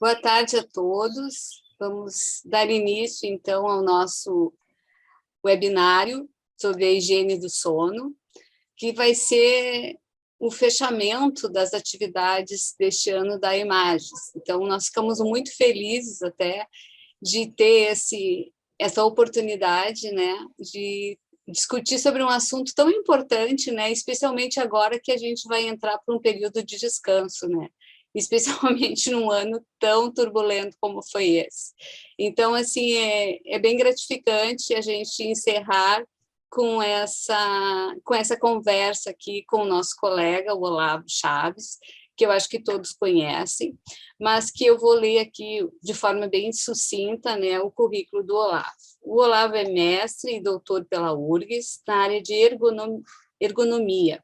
Boa tarde a todos. Vamos dar início, então, ao nosso webinário sobre a higiene do sono, que vai ser o fechamento das atividades deste ano da Imagens. Então, nós ficamos muito felizes até de ter essa oportunidade, né, de discutir sobre um assunto tão importante, né, especialmente agora que a gente vai entrar para um período de descanso, né, especialmente num ano tão turbulento como foi esse. Então, assim, é bem gratificante a gente encerrar com essa conversa aqui com o nosso colega, o Olavo Chaves, que eu acho que todos conhecem, mas que eu vou ler aqui de forma bem sucinta, né, o currículo do Olavo. O Olavo é mestre e doutor pela URGS na área de ergonomia.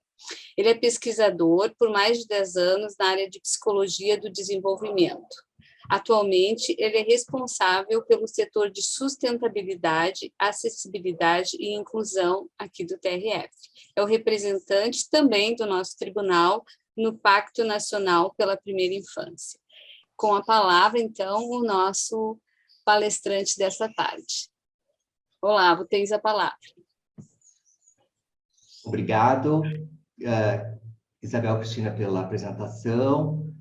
Ele é pesquisador por mais de 10 anos na área de psicologia do desenvolvimento. Atualmente, ele é responsável pelo setor de sustentabilidade, acessibilidade e inclusão aqui do TRF. É o representante também do nosso tribunal no Pacto Nacional pela Primeira Infância. Com a palavra, então, o nosso palestrante dessa tarde. Olavo, tens a palavra. Obrigado, Isabel Cristina, pela apresentação.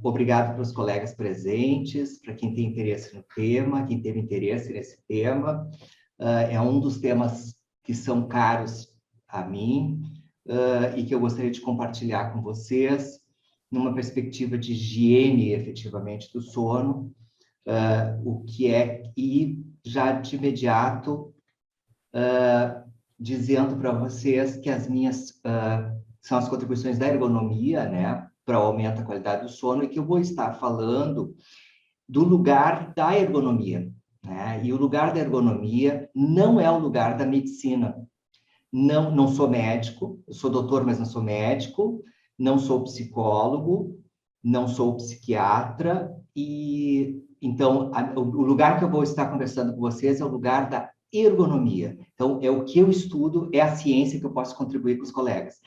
Obrigado para os colegas presentes, para quem tem interesse no tema, quem teve interesse nesse tema. É um dos temas que são caros a mim e que eu gostaria de compartilhar com vocês numa perspectiva de higiene, efetivamente, do sono, o que é, e já de imediato dizendo para vocês que as minhas são as contribuições da ergonomia, né, para o aumento da qualidade do sono, e que eu vou estar falando do lugar da ergonomia, né? E o lugar da ergonomia não é o lugar da medicina. Não sou médico, eu sou doutor, mas não sou médico, não sou psicólogo, não sou psiquiatra, e então o lugar que eu vou estar conversando com vocês é o lugar da ergonomia. Então, é o que eu estudo, é a ciência que eu posso contribuir com os colegas.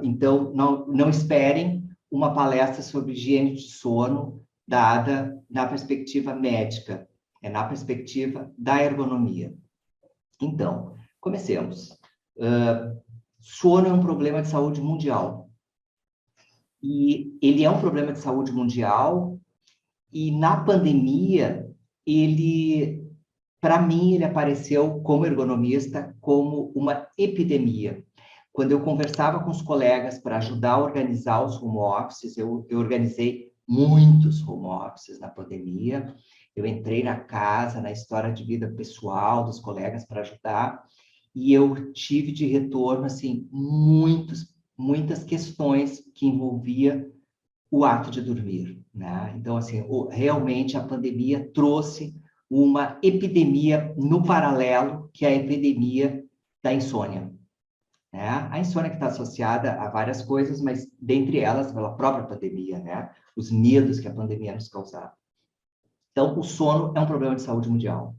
Então, não esperem uma palestra sobre higiene de sono dada na perspectiva médica, é na perspectiva da ergonomia. Então, comecemos. Sono é um problema de saúde mundial. E ele é um problema de saúde mundial, e na pandemia, para mim, ele apareceu como ergonomista como uma epidemia. Quando eu conversava com os colegas para ajudar a organizar os home offices, eu organizei muitos home offices na pandemia, eu entrei na casa, na história de vida pessoal dos colegas para ajudar, e eu tive de retorno, assim, muitas questões que envolvia o ato de dormir, né? Então, assim, realmente a pandemia trouxe uma epidemia no paralelo, que é a epidemia da insônia, né? A insônia que está associada a várias coisas, mas dentre elas, pela própria pandemia, né? Os medos que a pandemia nos causava. Então, o sono é um problema de saúde mundial.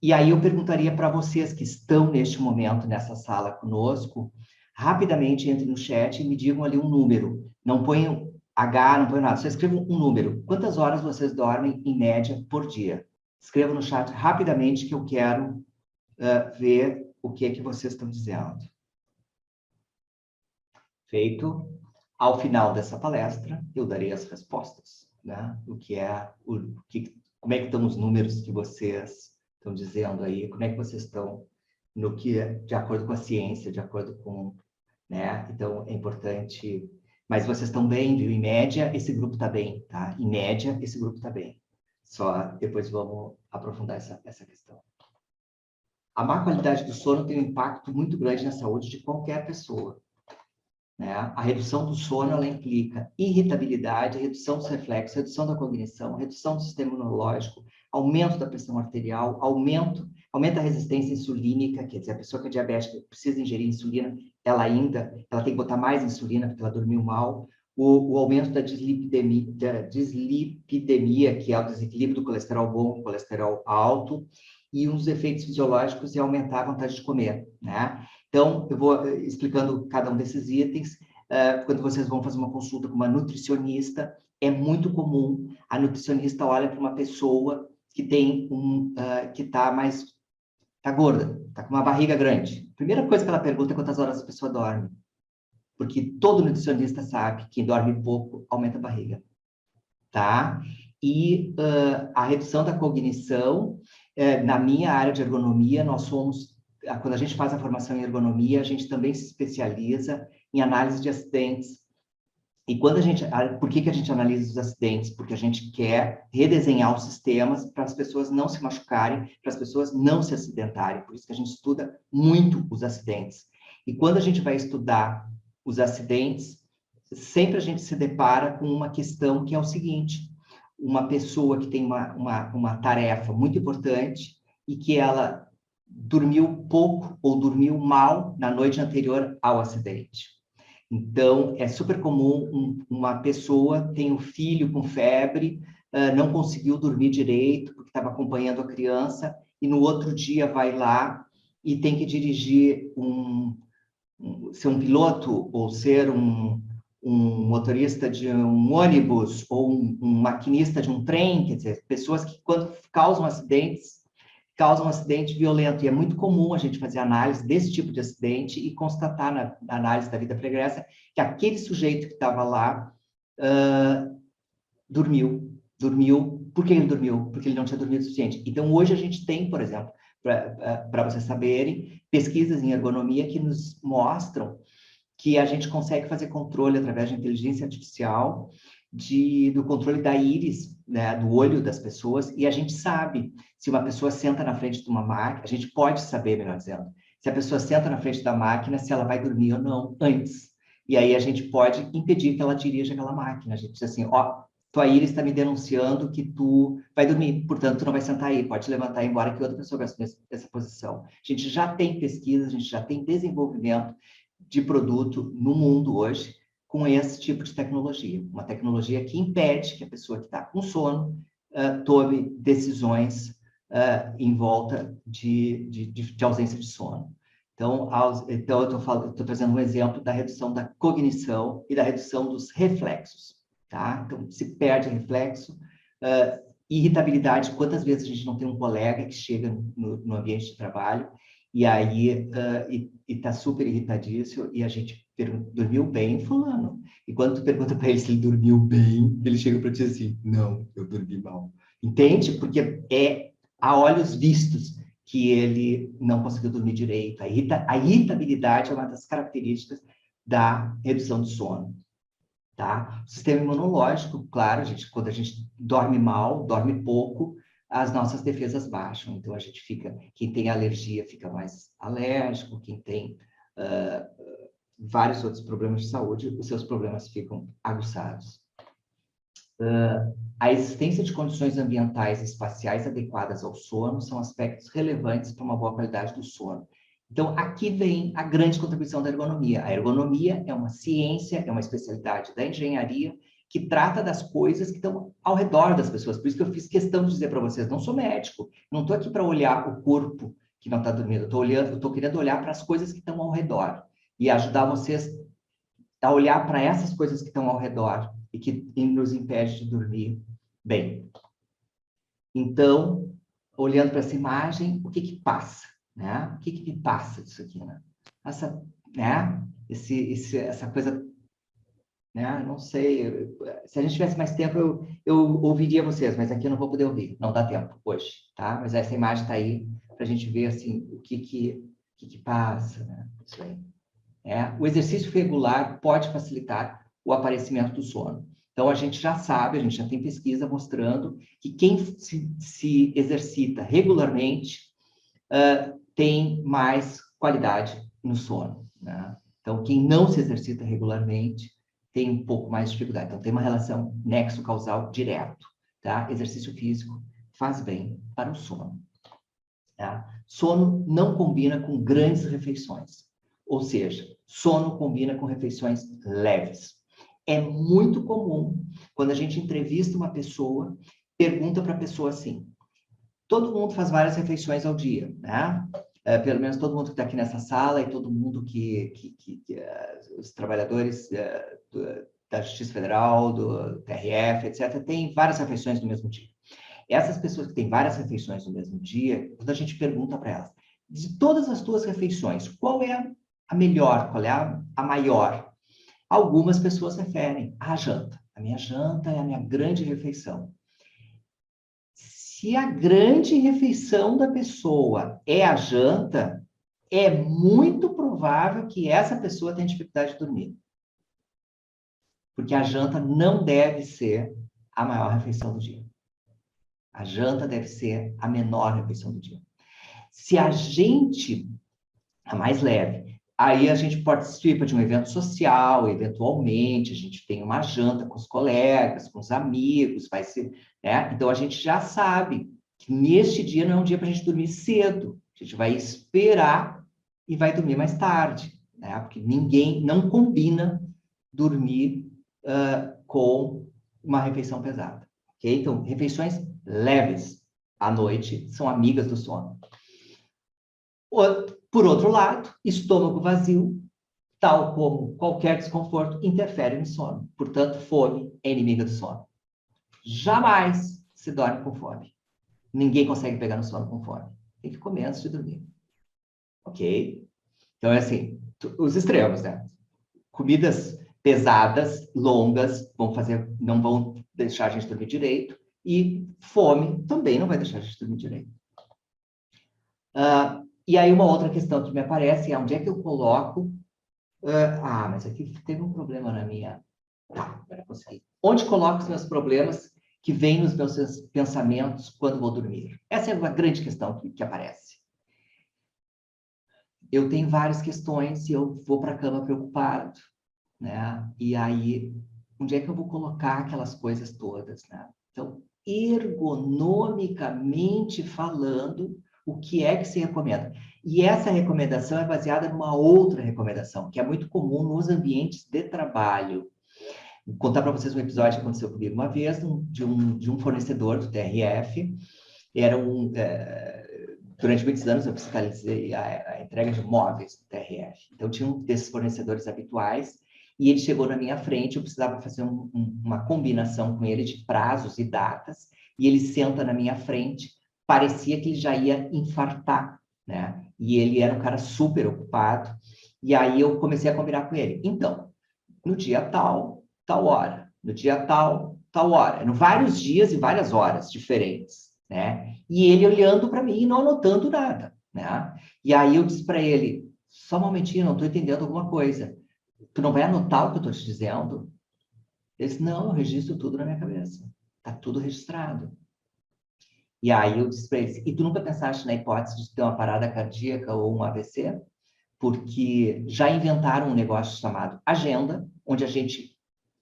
E aí eu perguntaria para vocês que estão neste momento nessa sala conosco, rapidamente entrem no chat e me digam ali um número. Não ponham H, não ponham nada, só escrevam um número. Quantas horas vocês dormem, em média, por dia? Escrevam no chat rapidamente que eu quero ver o que é que vocês estão dizendo. Feito. Ao final dessa palestra, eu darei as respostas, né? Como é que estão os números que vocês estão dizendo aí, como é que vocês estão no que, de acordo com a ciência, de acordo com, né? Então, é importante, mas vocês estão bem, viu? Em média, esse grupo está bem, tá? Em média, esse grupo está bem. Só depois vamos aprofundar essa questão. A má qualidade do sono tem um impacto muito grande na saúde de qualquer pessoa, né? A redução do sono, ela implica irritabilidade, redução dos reflexos, redução da cognição, redução do sistema imunológico, aumento da pressão arterial, aumenta a resistência insulínica, quer dizer, a pessoa que é diabética precisa ingerir insulina, ela tem que botar mais insulina porque ela dormiu mal, o aumento da dislipidemia, que é o desequilíbrio do colesterol bom com o colesterol alto, e um dos efeitos fisiológicos é aumentar a vontade de comer, né? Então, eu vou explicando cada um desses itens. quando vocês vão fazer uma consulta com uma nutricionista, é muito comum a nutricionista olha para uma pessoa que tem que está gorda, está com uma barriga grande. A primeira coisa que ela pergunta é quantas horas a pessoa dorme. Porque todo nutricionista sabe que quem dorme pouco aumenta a barriga. Tá? E a redução da cognição, na minha área de ergonomia, quando a gente faz a formação em ergonomia, a gente também se especializa em análise de acidentes. E por que a gente analisa os acidentes? Porque a gente quer redesenhar os sistemas para as pessoas não se machucarem, para as pessoas não se acidentarem. Por isso que a gente estuda muito os acidentes. E quando a gente vai estudar os acidentes, sempre a gente se depara com uma questão que é o seguinte: uma pessoa que tem uma tarefa muito importante e que ela dormiu pouco ou dormiu mal na noite anterior ao acidente. Então, é super comum uma pessoa tem um filho com febre, não conseguiu dormir direito porque estava acompanhando a criança, e no outro dia vai lá e tem que dirigir ser um piloto ou ser um motorista de um ônibus ou um maquinista de um trem, quer dizer, pessoas que quando causam um acidente violento. E é muito comum a gente fazer análise desse tipo de acidente e constatar na análise da vida pregressa que aquele sujeito que estava lá dormiu. Por que ele dormiu? Porque ele não tinha dormido o suficiente. Então, hoje a gente tem, por exemplo, para vocês saberem, pesquisas em ergonomia que nos mostram que a gente consegue fazer controle através de inteligência artificial do controle da íris, né, do olho das pessoas, e a gente sabe se uma pessoa senta na frente de uma máquina, a gente pode saber, melhor dizendo, se a pessoa senta na frente da máquina, se ela vai dormir ou não antes. E aí a gente pode impedir que ela dirija aquela máquina. A gente diz assim, tua íris está me denunciando que tu vai dormir, portanto, tu não vai sentar aí, pode levantar e ir embora que outra pessoa vai assumir essa posição. A gente já tem pesquisa, a gente já tem desenvolvimento de produto no mundo hoje com esse tipo de tecnologia. Uma tecnologia que impede que a pessoa que está com sono tome decisões em volta de ausência de sono. Então eu estou trazendo um exemplo da redução da cognição e da redução dos reflexos. Tá? Então, se perde reflexo, irritabilidade. Quantas vezes a gente não tem um colega que chega no ambiente de trabalho e aí está super irritadíssimo e a gente pergunta, dormiu bem, fulano? E quando tu pergunta para ele se ele dormiu bem, ele chega para ti assim, não, eu dormi mal. Entende? Porque é a olhos vistos que ele não conseguiu dormir direito. A irritabilidade é uma das características da redução do sono. Tá? O sistema imunológico, claro, quando a gente dorme mal, dorme pouco, as nossas defesas baixam. Então, quem tem alergia fica mais alérgico, quem tem vários outros problemas de saúde, os seus problemas ficam aguçados. A existência de condições ambientais e espaciais adequadas ao sono são aspectos relevantes para uma boa qualidade do sono. Então, aqui vem a grande contribuição da ergonomia. A ergonomia é uma ciência, é uma especialidade da engenharia que trata das coisas que estão ao redor das pessoas. Por isso que eu fiz questão de dizer para vocês, não sou médico, não estou aqui para olhar o corpo que não está dormindo, estou querendo olhar para as coisas que estão ao redor e ajudar vocês a olhar para essas coisas que estão ao redor e que nos impede de dormir bem. Então, olhando para essa imagem, o que passa? Né? O que me passa disso aqui? Né? Essa coisa, né? Não sei, se a gente tivesse mais tempo, eu ouviria vocês, mas aqui eu não vou poder ouvir, não dá tempo hoje, tá? Mas essa imagem está aí para a gente ver assim, o que passa, né? Isso aí. O exercício regular pode facilitar o aparecimento do sono. Então, a gente já sabe, a gente já tem pesquisa mostrando que quem se exercita regularmente tem mais qualidade no sono. Né? Então, quem não se exercita regularmente tem um pouco mais de dificuldade. Então, tem uma relação nexo-causal direto. Tá? Exercício físico faz bem para o sono. Tá? Sono não combina com grandes refeições. Ou seja, sono combina com refeições leves. É muito comum, quando a gente entrevista uma pessoa, pergunta para a pessoa assim, todo mundo faz várias refeições ao dia, né? pelo menos todo mundo que está aqui nessa sala e todo mundo os trabalhadores da Justiça Federal, do TRF, etc., tem várias refeições no mesmo dia. Essas pessoas que têm várias refeições no mesmo dia, quando a gente pergunta para elas, de todas as tuas refeições, qual é a melhor, qual é a maior? Algumas pessoas referem à janta. A minha janta é a minha grande refeição. Se a grande refeição da pessoa é a janta, é muito provável que essa pessoa tenha dificuldade de dormir. Porque a janta não deve ser a maior refeição do dia. A janta deve ser a menor refeição do dia. Se a gente, a mais leve, aí a gente participa de um evento social, eventualmente, a gente tem uma janta com os colegas, com os amigos, vai ser, né? Então a gente já sabe que neste dia não é um dia para a gente dormir cedo, a gente vai esperar e vai dormir mais tarde, né? Porque ninguém, não combina dormir com uma refeição pesada, ok? Então, refeições leves à noite são amigas do sono. Por outro lado, estômago vazio, tal como qualquer desconforto, interfere no sono. Portanto, fome é inimiga do sono. Jamais se dorme com fome. Ninguém consegue pegar no sono com fome. Tem que comer antes de dormir. Ok? Então, é assim, os extremos, né? Comidas pesadas, longas, não vão deixar a gente dormir direito. E fome também não vai deixar a gente dormir direito. E aí uma outra questão que me aparece é onde é que eu coloco... mas aqui teve um problema na minha... Tá, agora consegui. Onde coloco os meus problemas que vêm nos meus pensamentos quando vou dormir? Essa é uma grande questão que aparece. Eu tenho várias questões e eu vou para a cama preocupado, né? E aí, onde é que eu vou colocar aquelas coisas todas, né? Então, ergonomicamente falando, o que é que se recomenda? E essa recomendação é baseada numa outra recomendação, que é muito comum nos ambientes de trabalho. Vou contar para vocês um episódio que aconteceu comigo uma vez, de um fornecedor do TRF. Durante muitos anos eu fiscalizei a entrega de móveis do TRF. Então, tinha um desses fornecedores habituais, e ele chegou na minha frente, eu precisava fazer uma combinação com ele de prazos e datas, e ele senta na minha frente, parecia que ele já ia infartar, né? E ele era um cara super ocupado, e aí eu comecei a combinar com ele. Então, no dia tal, tal hora, no dia tal, tal hora. Eram vários dias e várias horas diferentes, né? E ele olhando para mim e não anotando nada, né? E aí eu disse para ele, só um momentinho, não estou entendendo alguma coisa. Tu não vai anotar o que eu estou te dizendo? Ele disse, não, eu registro tudo na minha cabeça. Está tudo registrado. E aí eu disse para ele, e tu nunca pensaste na hipótese de ter uma parada cardíaca ou um AVC? Porque já inventaram um negócio chamado agenda, onde a gente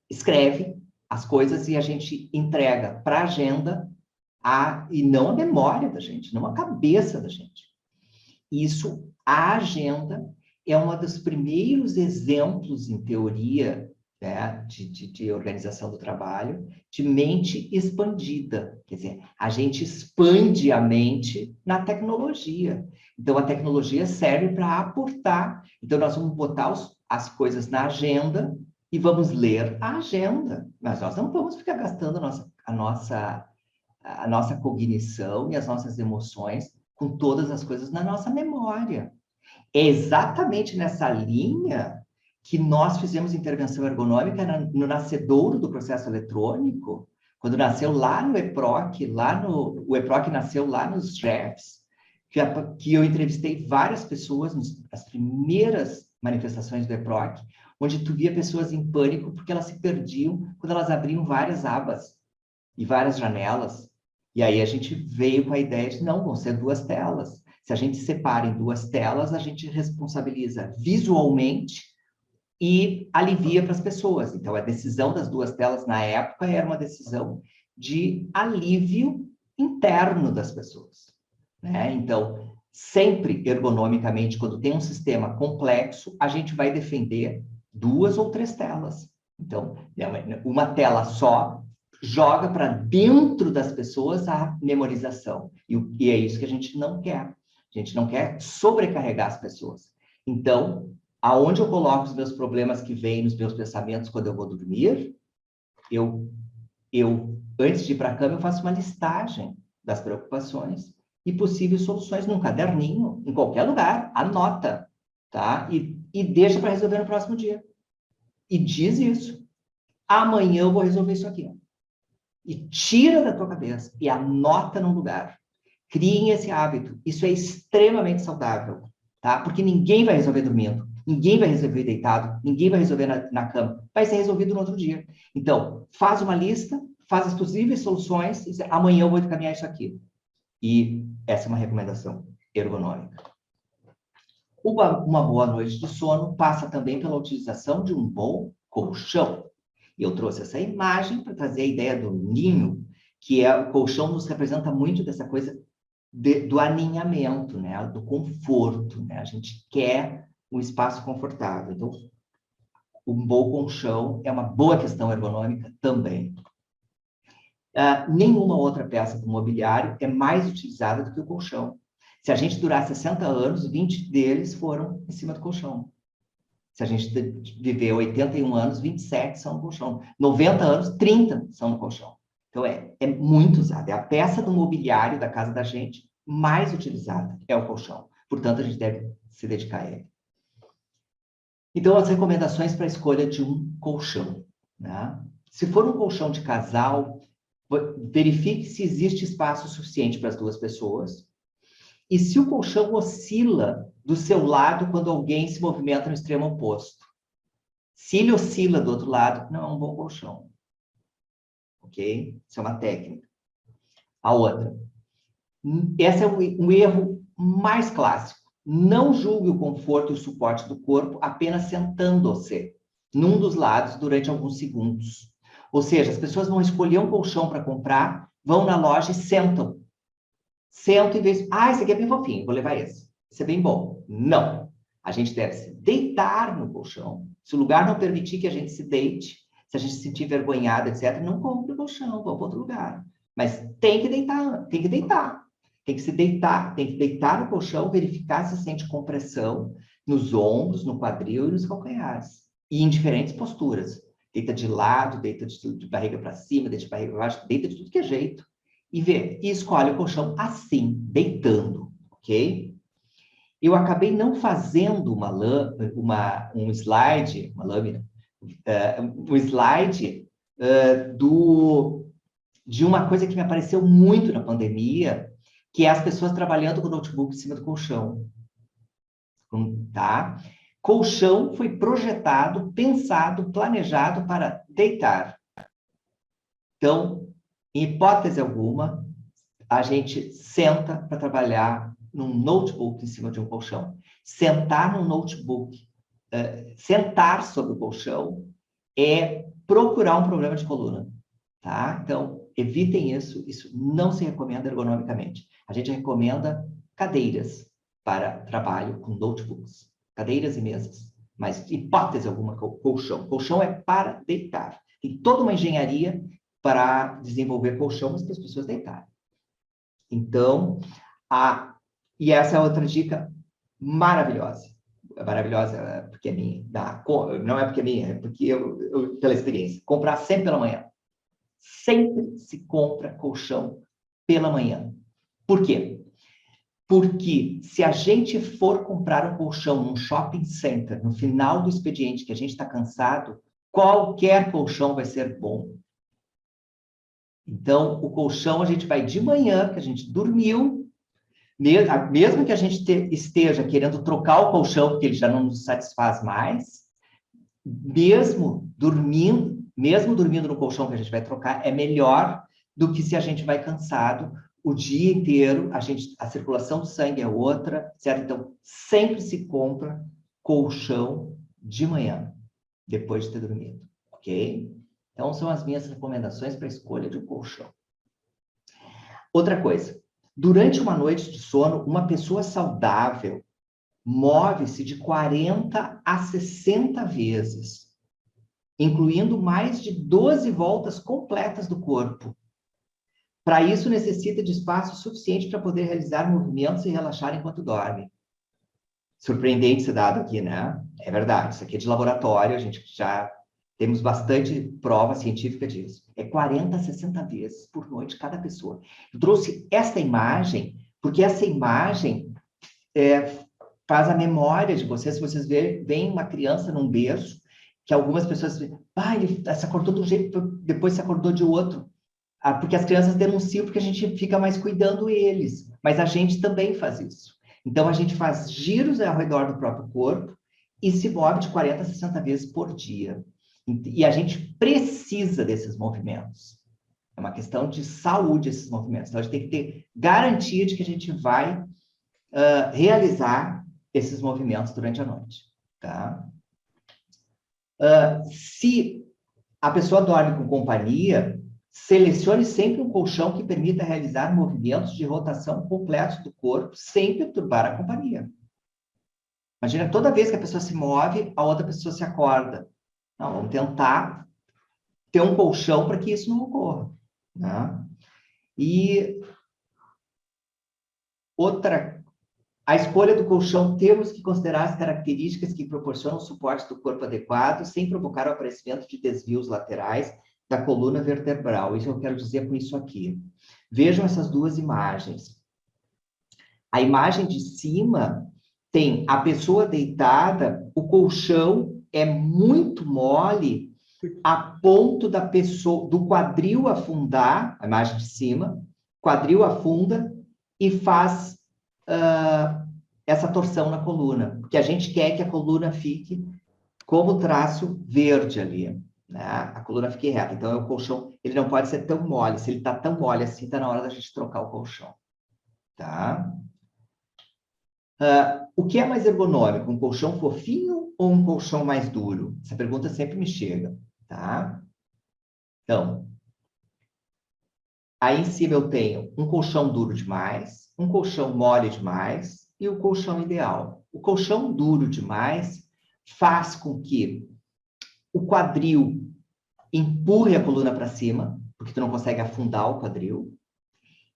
escreve as coisas e a gente entrega para a agenda e não a memória da gente, não a cabeça da gente. Isso, a agenda é um dos primeiros exemplos, em teoria, né, de organização do trabalho, de mente expandida. Quer dizer, a gente expande a mente na tecnologia. Então, a tecnologia serve para aportar. Então, nós vamos botar as coisas na agenda e vamos ler a agenda. Mas nós não vamos ficar gastando a nossa cognição e as nossas emoções com todas as coisas na nossa memória. É exatamente nessa linha que nós fizemos intervenção ergonômica no nascedouro do processo eletrônico, quando nasceu lá no EPROC, o EPROC nasceu lá nos GEFs, que eu entrevistei várias pessoas nas primeiras manifestações do EPROC, onde tu via pessoas em pânico porque elas se perdiam quando elas abriam várias abas e várias janelas. E aí a gente veio com a ideia de, não, vão ser 2 telas. Se a gente separa em 2 telas, a gente responsabiliza visualmente e alivia para as pessoas. Então, a decisão das 2 telas, na época, era uma decisão de alívio interno das pessoas, né? Então, sempre ergonomicamente, quando tem um sistema complexo, a gente vai defender 2 ou 3 telas. Então, uma tela só joga para dentro das pessoas a memorização. E é isso que a gente não quer. A gente não quer sobrecarregar as pessoas. Então, aonde eu coloco os meus problemas que vêm nos meus pensamentos quando eu vou dormir, eu antes de ir para a cama, eu faço uma listagem das preocupações e possíveis soluções num caderninho, em qualquer lugar, anota, tá? E deixa para resolver no próximo dia. E diz isso. Amanhã eu vou resolver isso aqui. E tira da tua cabeça e anota num lugar. Criem esse hábito. Isso é extremamente saudável, tá? Porque ninguém vai resolver dormindo, ninguém vai resolver deitado, ninguém vai resolver na cama. Vai ser resolvido no outro dia. Então, faz uma lista, faz as possíveis soluções e diz, amanhã eu vou encaminhar isso aqui. E essa é uma recomendação ergonômica. Uma boa noite de sono passa também pela utilização de um bom colchão. E eu trouxe essa imagem para trazer a ideia do ninho, que é o colchão nos representa muito dessa coisa do aninhamento, né? Do conforto, né? A gente quer um espaço confortável. Então, um bom colchão é uma boa questão ergonômica também. Nenhuma outra peça do mobiliário é mais utilizada do que o colchão. Se a gente durar 60 anos, 20 deles foram em cima do colchão. Se a gente viver 81 anos, 27 são no colchão. 90 anos, 30 são no colchão. Então, é muito usado. É a peça do mobiliário da casa da gente mais utilizada, é o colchão. Portanto, a gente deve se dedicar a ele. Então, as recomendações para a escolha de um colchão, né? Se for um colchão de casal, verifique se existe espaço suficiente para as duas pessoas. E se o colchão oscila do seu lado quando alguém se movimenta no extremo oposto. Se ele oscila do outro lado, não é um bom colchão. Ok? Isso é uma técnica. A outra. Esse é um erro mais clássico. Não julgue o conforto e o suporte do corpo apenas sentando-se num dos lados durante alguns segundos. Ou seja, as pessoas vão escolher um colchão para comprar, vão na loja e sentam. Sentam e veem, esse aqui é bem fofinho, vou levar esse. Esse é bem bom. Não. A gente deve se deitar no colchão. Se o lugar não permitir que a gente se deite, se a gente se sentir envergonhado, etc., não compre o colchão, vá para outro lugar. Mas tem que deitar, tem que deitar. Tem que se deitar, tem que deitar no colchão, verificar se sente compressão nos ombros, no quadril e nos calcanhares. E em diferentes posturas. Deita de lado, deita de barriga para cima, deita de barriga para baixo, deita de tudo que é jeito. E vê, e escolhe o colchão assim, deitando, ok? Eu acabei não fazendo um slide, uma lâmina, um slide de uma coisa que me apareceu muito na pandemia, que é as pessoas trabalhando com o notebook em cima do colchão. Tá? Colchão foi projetado, pensado, planejado para deitar. Então, em hipótese alguma, a gente senta para trabalhar num notebook em cima de um colchão. Sentar num notebook, sentar sobre o colchão é procurar um problema de coluna. Tá? Então, evitem isso. Isso não se recomenda ergonomicamente. A gente recomenda cadeiras para trabalho com notebooks. Cadeiras e mesas. Mas, hipótese alguma, colchão. Colchão é para deitar. Tem toda uma engenharia para desenvolver colchão, mas para as pessoas deitarem. Então, e essa é outra dica maravilhosa. Maravilhosa porque é minha. Não é porque é minha, é porque pela experiência. Comprar sempre pela manhã. Sempre se compra colchão pela manhã. Por quê? Porque se a gente for comprar um colchão num shopping center, no final do expediente, que a gente está cansado, qualquer colchão vai ser bom. Então, o colchão a gente vai de manhã, que a gente dormiu, mesmo que a gente esteja querendo trocar o colchão, porque ele já não nos satisfaz mais, mesmo dormindo no colchão que a gente vai trocar, é melhor do que se a gente vai cansado o dia inteiro, a circulação do sangue é outra, certo? Então, sempre se compra colchão de manhã, depois de ter dormido, ok? Então, são as minhas recomendações para a escolha de um colchão. Outra coisa, durante uma noite de sono, uma pessoa saudável move-se de 40 a 60 vezes, incluindo mais de 12 voltas completas do corpo, Para isso, necessita de espaço suficiente para poder realizar movimentos e relaxar enquanto dorme. Surpreendente esse dado aqui, né? É verdade, isso aqui é de laboratório, a gente já temos bastante prova científica disso. É 40 a 60 vezes por noite cada pessoa. Eu trouxe esta imagem, porque essa imagem faz a memória de vocês. Se vocês veem uma criança num berço, que algumas pessoas ele se acordou de um jeito, depois se acordou de outro. Porque as crianças denunciam porque a gente fica mais cuidando eles. Mas a gente também faz isso. Então, a gente faz giros ao redor do próprio corpo e se move de 40 a 60 vezes por dia. E a gente precisa desses movimentos. É uma questão de saúde esses movimentos. Então, a gente tem que ter garantia de que a gente vai realizar esses movimentos durante a noite. Tá? Se a pessoa dorme com companhia, selecione sempre um colchão que permita realizar movimentos de rotação completos do corpo sem perturbar a companhia. Imagina, toda vez que a pessoa se move, a outra pessoa se acorda. Não, vamos tentar ter um colchão para que isso não ocorra. Né? E a escolha do colchão, temos que considerar as características que proporcionam o suporte do corpo adequado, sem provocar o aparecimento de desvios laterais da coluna vertebral. Isso eu quero dizer com isso aqui. Vejam essas duas imagens. A imagem de cima tem a pessoa deitada, o colchão é muito mole, a ponto do quadril afundar, a imagem de cima, quadril afunda e faz essa torção na coluna, porque a gente quer que a coluna fique como traço verde ali. Né? A coluna fique reta. Então, o colchão, ele não pode ser tão mole. Se ele está tão mole assim, está na hora da gente trocar o colchão. Tá? O que é mais ergonômico? Um colchão fofinho ou um colchão mais duro? Essa pergunta sempre me chega. Tá? Então, aí em cima eu tenho um colchão duro demais, um colchão mole demais e o colchão ideal. O colchão duro demais faz com que o quadril empurre a coluna para cima, porque tu não consegue afundar o quadril,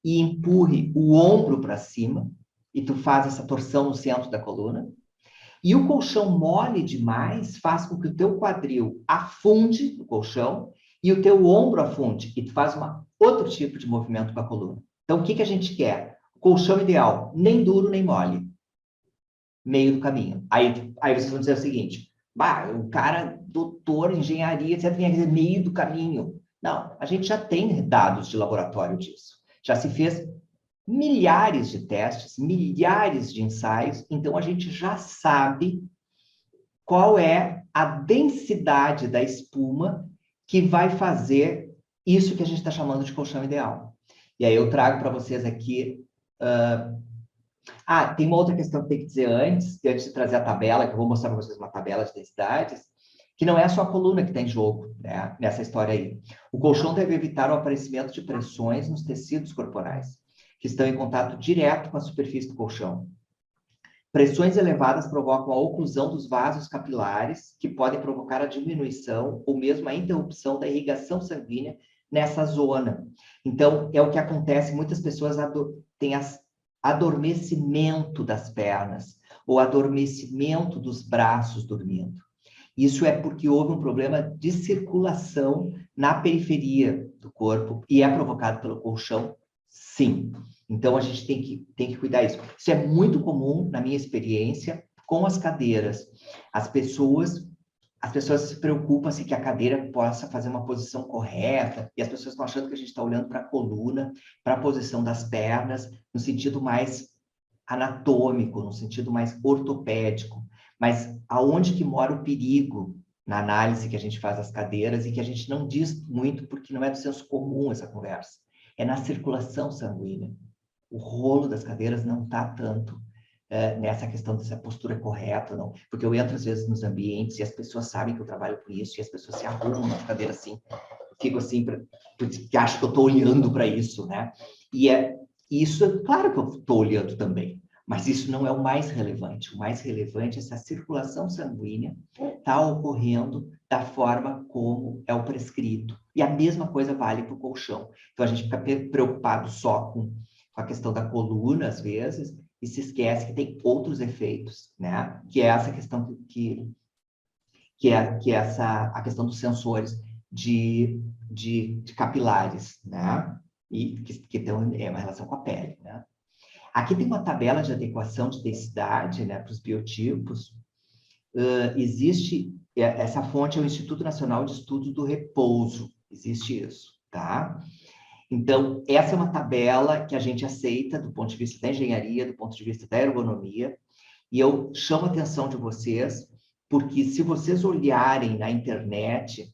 e empurre o ombro para cima, e tu faz essa torção no centro da coluna. E o colchão mole demais faz com que o teu quadril afunde no colchão e o teu ombro afunde, e tu faz outro tipo de movimento com a coluna. Então, o que a gente quer? O colchão ideal, nem duro nem mole. Meio do caminho. Aí vocês vão dizer o seguinte, o cara, doutor, engenharia, etc., vinha dizer meio do caminho. Não, a gente já tem dados de laboratório disso. Já se fez milhares de testes, milhares de ensaios, então a gente já sabe qual é a densidade da espuma que vai fazer isso que a gente está chamando de colchão ideal. E aí eu trago para vocês aqui... tem uma outra questão que tem que dizer antes de trazer a tabela, que eu vou mostrar para vocês uma tabela de densidades, que não é só a coluna que está em jogo, né, nessa história aí. O colchão deve evitar o aparecimento de pressões nos tecidos corporais, que estão em contato direto com a superfície do colchão. Pressões elevadas provocam a oclusão dos vasos capilares, que podem provocar a diminuição ou mesmo a interrupção da irrigação sanguínea nessa zona. Então, é o que acontece, muitas pessoas têm adormecimento das pernas ou adormecimento dos braços dormindo. Isso é porque houve um problema de circulação na periferia do corpo e é provocado pelo colchão, sim. Então, a gente tem que cuidar disso. Isso é muito comum, na minha experiência, com as cadeiras. As pessoas se preocupam assim, que a cadeira possa fazer uma posição correta, e as pessoas estão achando que a gente está olhando para a coluna, para a posição das pernas, no sentido mais anatômico, no sentido mais ortopédico. Mas aonde que mora o perigo na análise que a gente faz das cadeiras e que a gente não diz muito, porque não é do senso comum essa conversa? É na circulação sanguínea. O rolo das cadeiras não está tanto nessa questão dessa postura correta, não. Porque eu entro, às vezes, nos ambientes e as pessoas sabem que eu trabalho com isso, e as pessoas se arrumam na cadeira assim, fico assim, porque acho que eu estou olhando para isso, né? E isso, claro que eu estou olhando também, mas isso não é o mais relevante. O mais relevante é se a circulação sanguínea está ocorrendo da forma como é o prescrito, E a mesma coisa vale para o colchão. Então, a gente fica preocupado só com a questão da coluna, às vezes, e se esquece que tem outros efeitos, né? Que é essa questão a questão dos sensores de capilares, né? E que tem uma relação com a pele, né? Aqui tem uma tabela de adequação de densidade, né, para os biotipos. Existe, essa fonte é o Instituto Nacional de Estudos do Repouso, existe isso, tá? Então, essa é uma tabela que a gente aceita do ponto de vista da engenharia, do ponto de vista da ergonomia, e eu chamo a atenção de vocês, porque se vocês olharem na internet,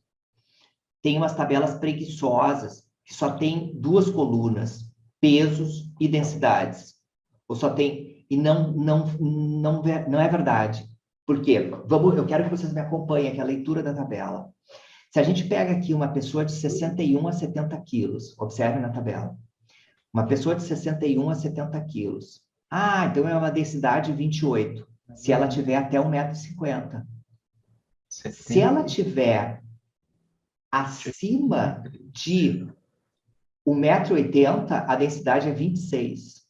tem umas tabelas preguiçosas, que só tem 2 colunas, pesos e densidades. Ou só tem... E não é verdade. Por quê? Eu quero que vocês me acompanhem aqui a leitura da tabela. Se a gente pega aqui uma pessoa de 61 a 70 quilos, observe na tabela. Uma pessoa de 61 a 70 quilos. Ah, então é uma densidade 28. Se ela tiver até 1,50 m. Se ela tiver acima de 1,80 m, a densidade é 26.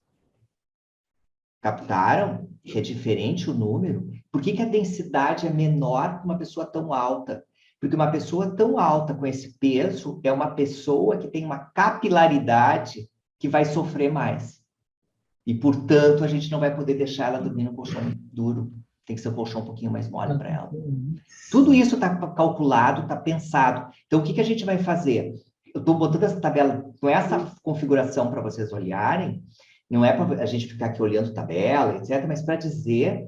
Captaram? Que é diferente o número. Por que a densidade é menor que uma pessoa tão alta? Porque uma pessoa tão alta com esse peso é uma pessoa que tem uma capilaridade que vai sofrer mais. E, portanto, a gente não vai poder deixar ela dormir no colchão duro. Tem que ser um colchão um pouquinho mais mole para ela. Tudo isso está calculado, está pensado. Então, o que a gente vai fazer? Eu estou botando essa tabela com essa configuração para vocês olharem. Não é para a gente ficar aqui olhando tabela, etc., mas para dizer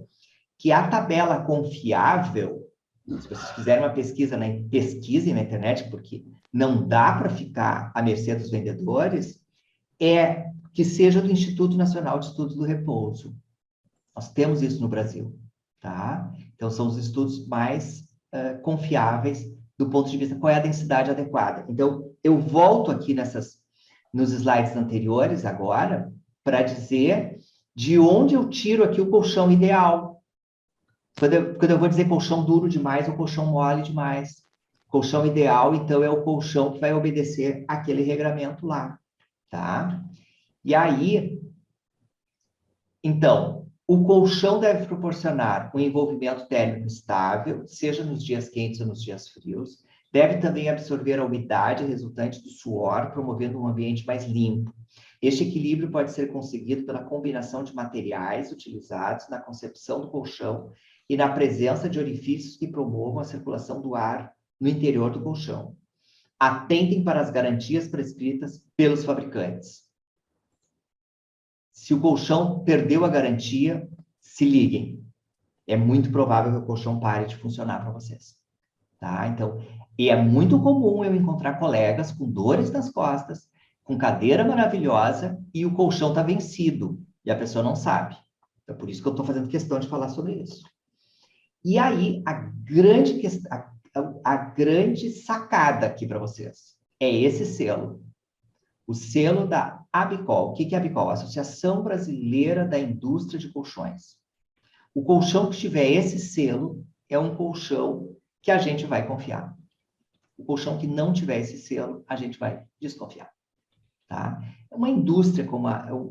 que a tabela confiável, se vocês fizerem uma pesquisa, pesquisem na internet, porque não dá para ficar à mercê dos vendedores, é que seja do Instituto Nacional de Estudos do Repouso. Nós temos isso no Brasil, tá? Então, são os estudos mais confiáveis do ponto de vista qual é a densidade adequada. Então, eu volto aqui nos slides anteriores agora, para dizer de onde eu tiro aqui o colchão ideal. Quando eu vou dizer colchão duro demais ou colchão mole demais. Colchão ideal, então, é o colchão que vai obedecer aquele regramento lá, tá? E aí, então, o colchão deve proporcionar um envolvimento térmico estável, seja nos dias quentes ou nos dias frios. Deve também absorver a umidade resultante do suor, promovendo um ambiente mais limpo. Este equilíbrio pode ser conseguido pela combinação de materiais utilizados na concepção do colchão e na presença de orifícios que promovam a circulação do ar no interior do colchão. Atentem para as garantias prescritas pelos fabricantes. Se o colchão perdeu a garantia, se liguem. É muito provável que o colchão pare de funcionar para vocês. Tá? Então, e é muito comum eu encontrar colegas com dores nas costas, com cadeira maravilhosa e o colchão está vencido. E a pessoa não sabe. É por isso que eu estou fazendo questão de falar sobre isso. E aí, a grande sacada aqui para vocês é esse selo. O selo da ABICOL. O que é a ABICOL? Associação Brasileira da Indústria de Colchões. O colchão que tiver esse selo é um colchão que a gente vai confiar. O colchão que não tiver esse selo, a gente vai desconfiar. Tá? É uma indústria,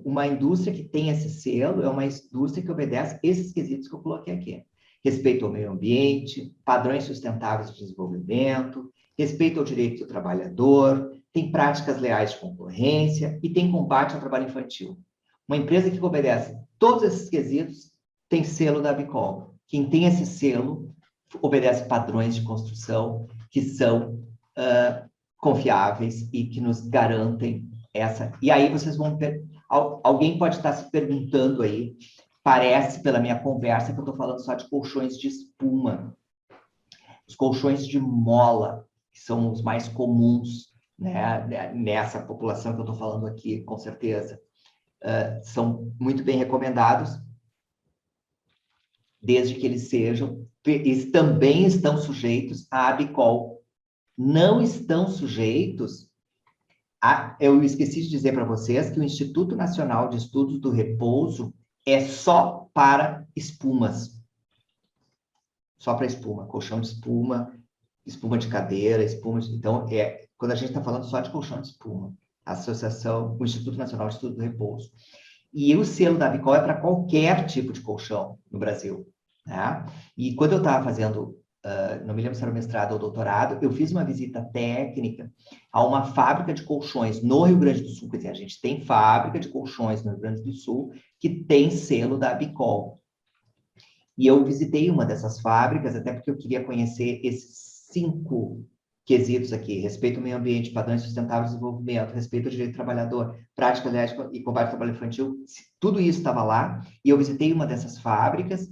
uma indústria que tem esse selo, é uma indústria que obedece esses quesitos que eu coloquei aqui. Respeito ao meio ambiente, padrões sustentáveis de desenvolvimento, respeito ao direito do trabalhador, tem práticas leais de concorrência e tem combate ao trabalho infantil. Uma empresa que obedece todos esses quesitos tem selo da ABICOL. Quem tem esse selo obedece padrões de construção que são confiáveis e que nos garantem essa. E aí vocês vão ver, alguém pode estar se perguntando aí, parece pela minha conversa que eu estou falando só de colchões de espuma. Os colchões de mola, que são os mais comuns, né, nessa população que eu estou falando aqui, com certeza, são muito bem recomendados, desde que eles também estão sujeitos à ABICOL. Não estão sujeitos eu esqueci de dizer para vocês que o Instituto Nacional de Estudos do Repouso é só para espumas. Só para espuma, colchão de espuma, espuma de cadeira, espuma de... Então, quando a gente está falando só de colchão de espuma, a Associação, o Instituto Nacional de Estudo do Repouso. E o selo da Abicol é para qualquer tipo de colchão no Brasil, né? E quando eu estava fazendo, não me lembro se era o mestrado ou doutorado, eu fiz uma visita técnica a uma fábrica de colchões no Rio Grande do Sul. Quer dizer, a gente tem fábrica de colchões no Rio Grande do Sul que tem selo da Abicol. E eu visitei uma dessas fábricas, até porque eu queria conhecer esses 5 quesitos aqui: respeito ao meio ambiente, padrões sustentáveis de desenvolvimento, respeito ao direito do trabalhador, prática ética e combate ao trabalho infantil. Tudo isso estava lá, e eu visitei uma dessas fábricas,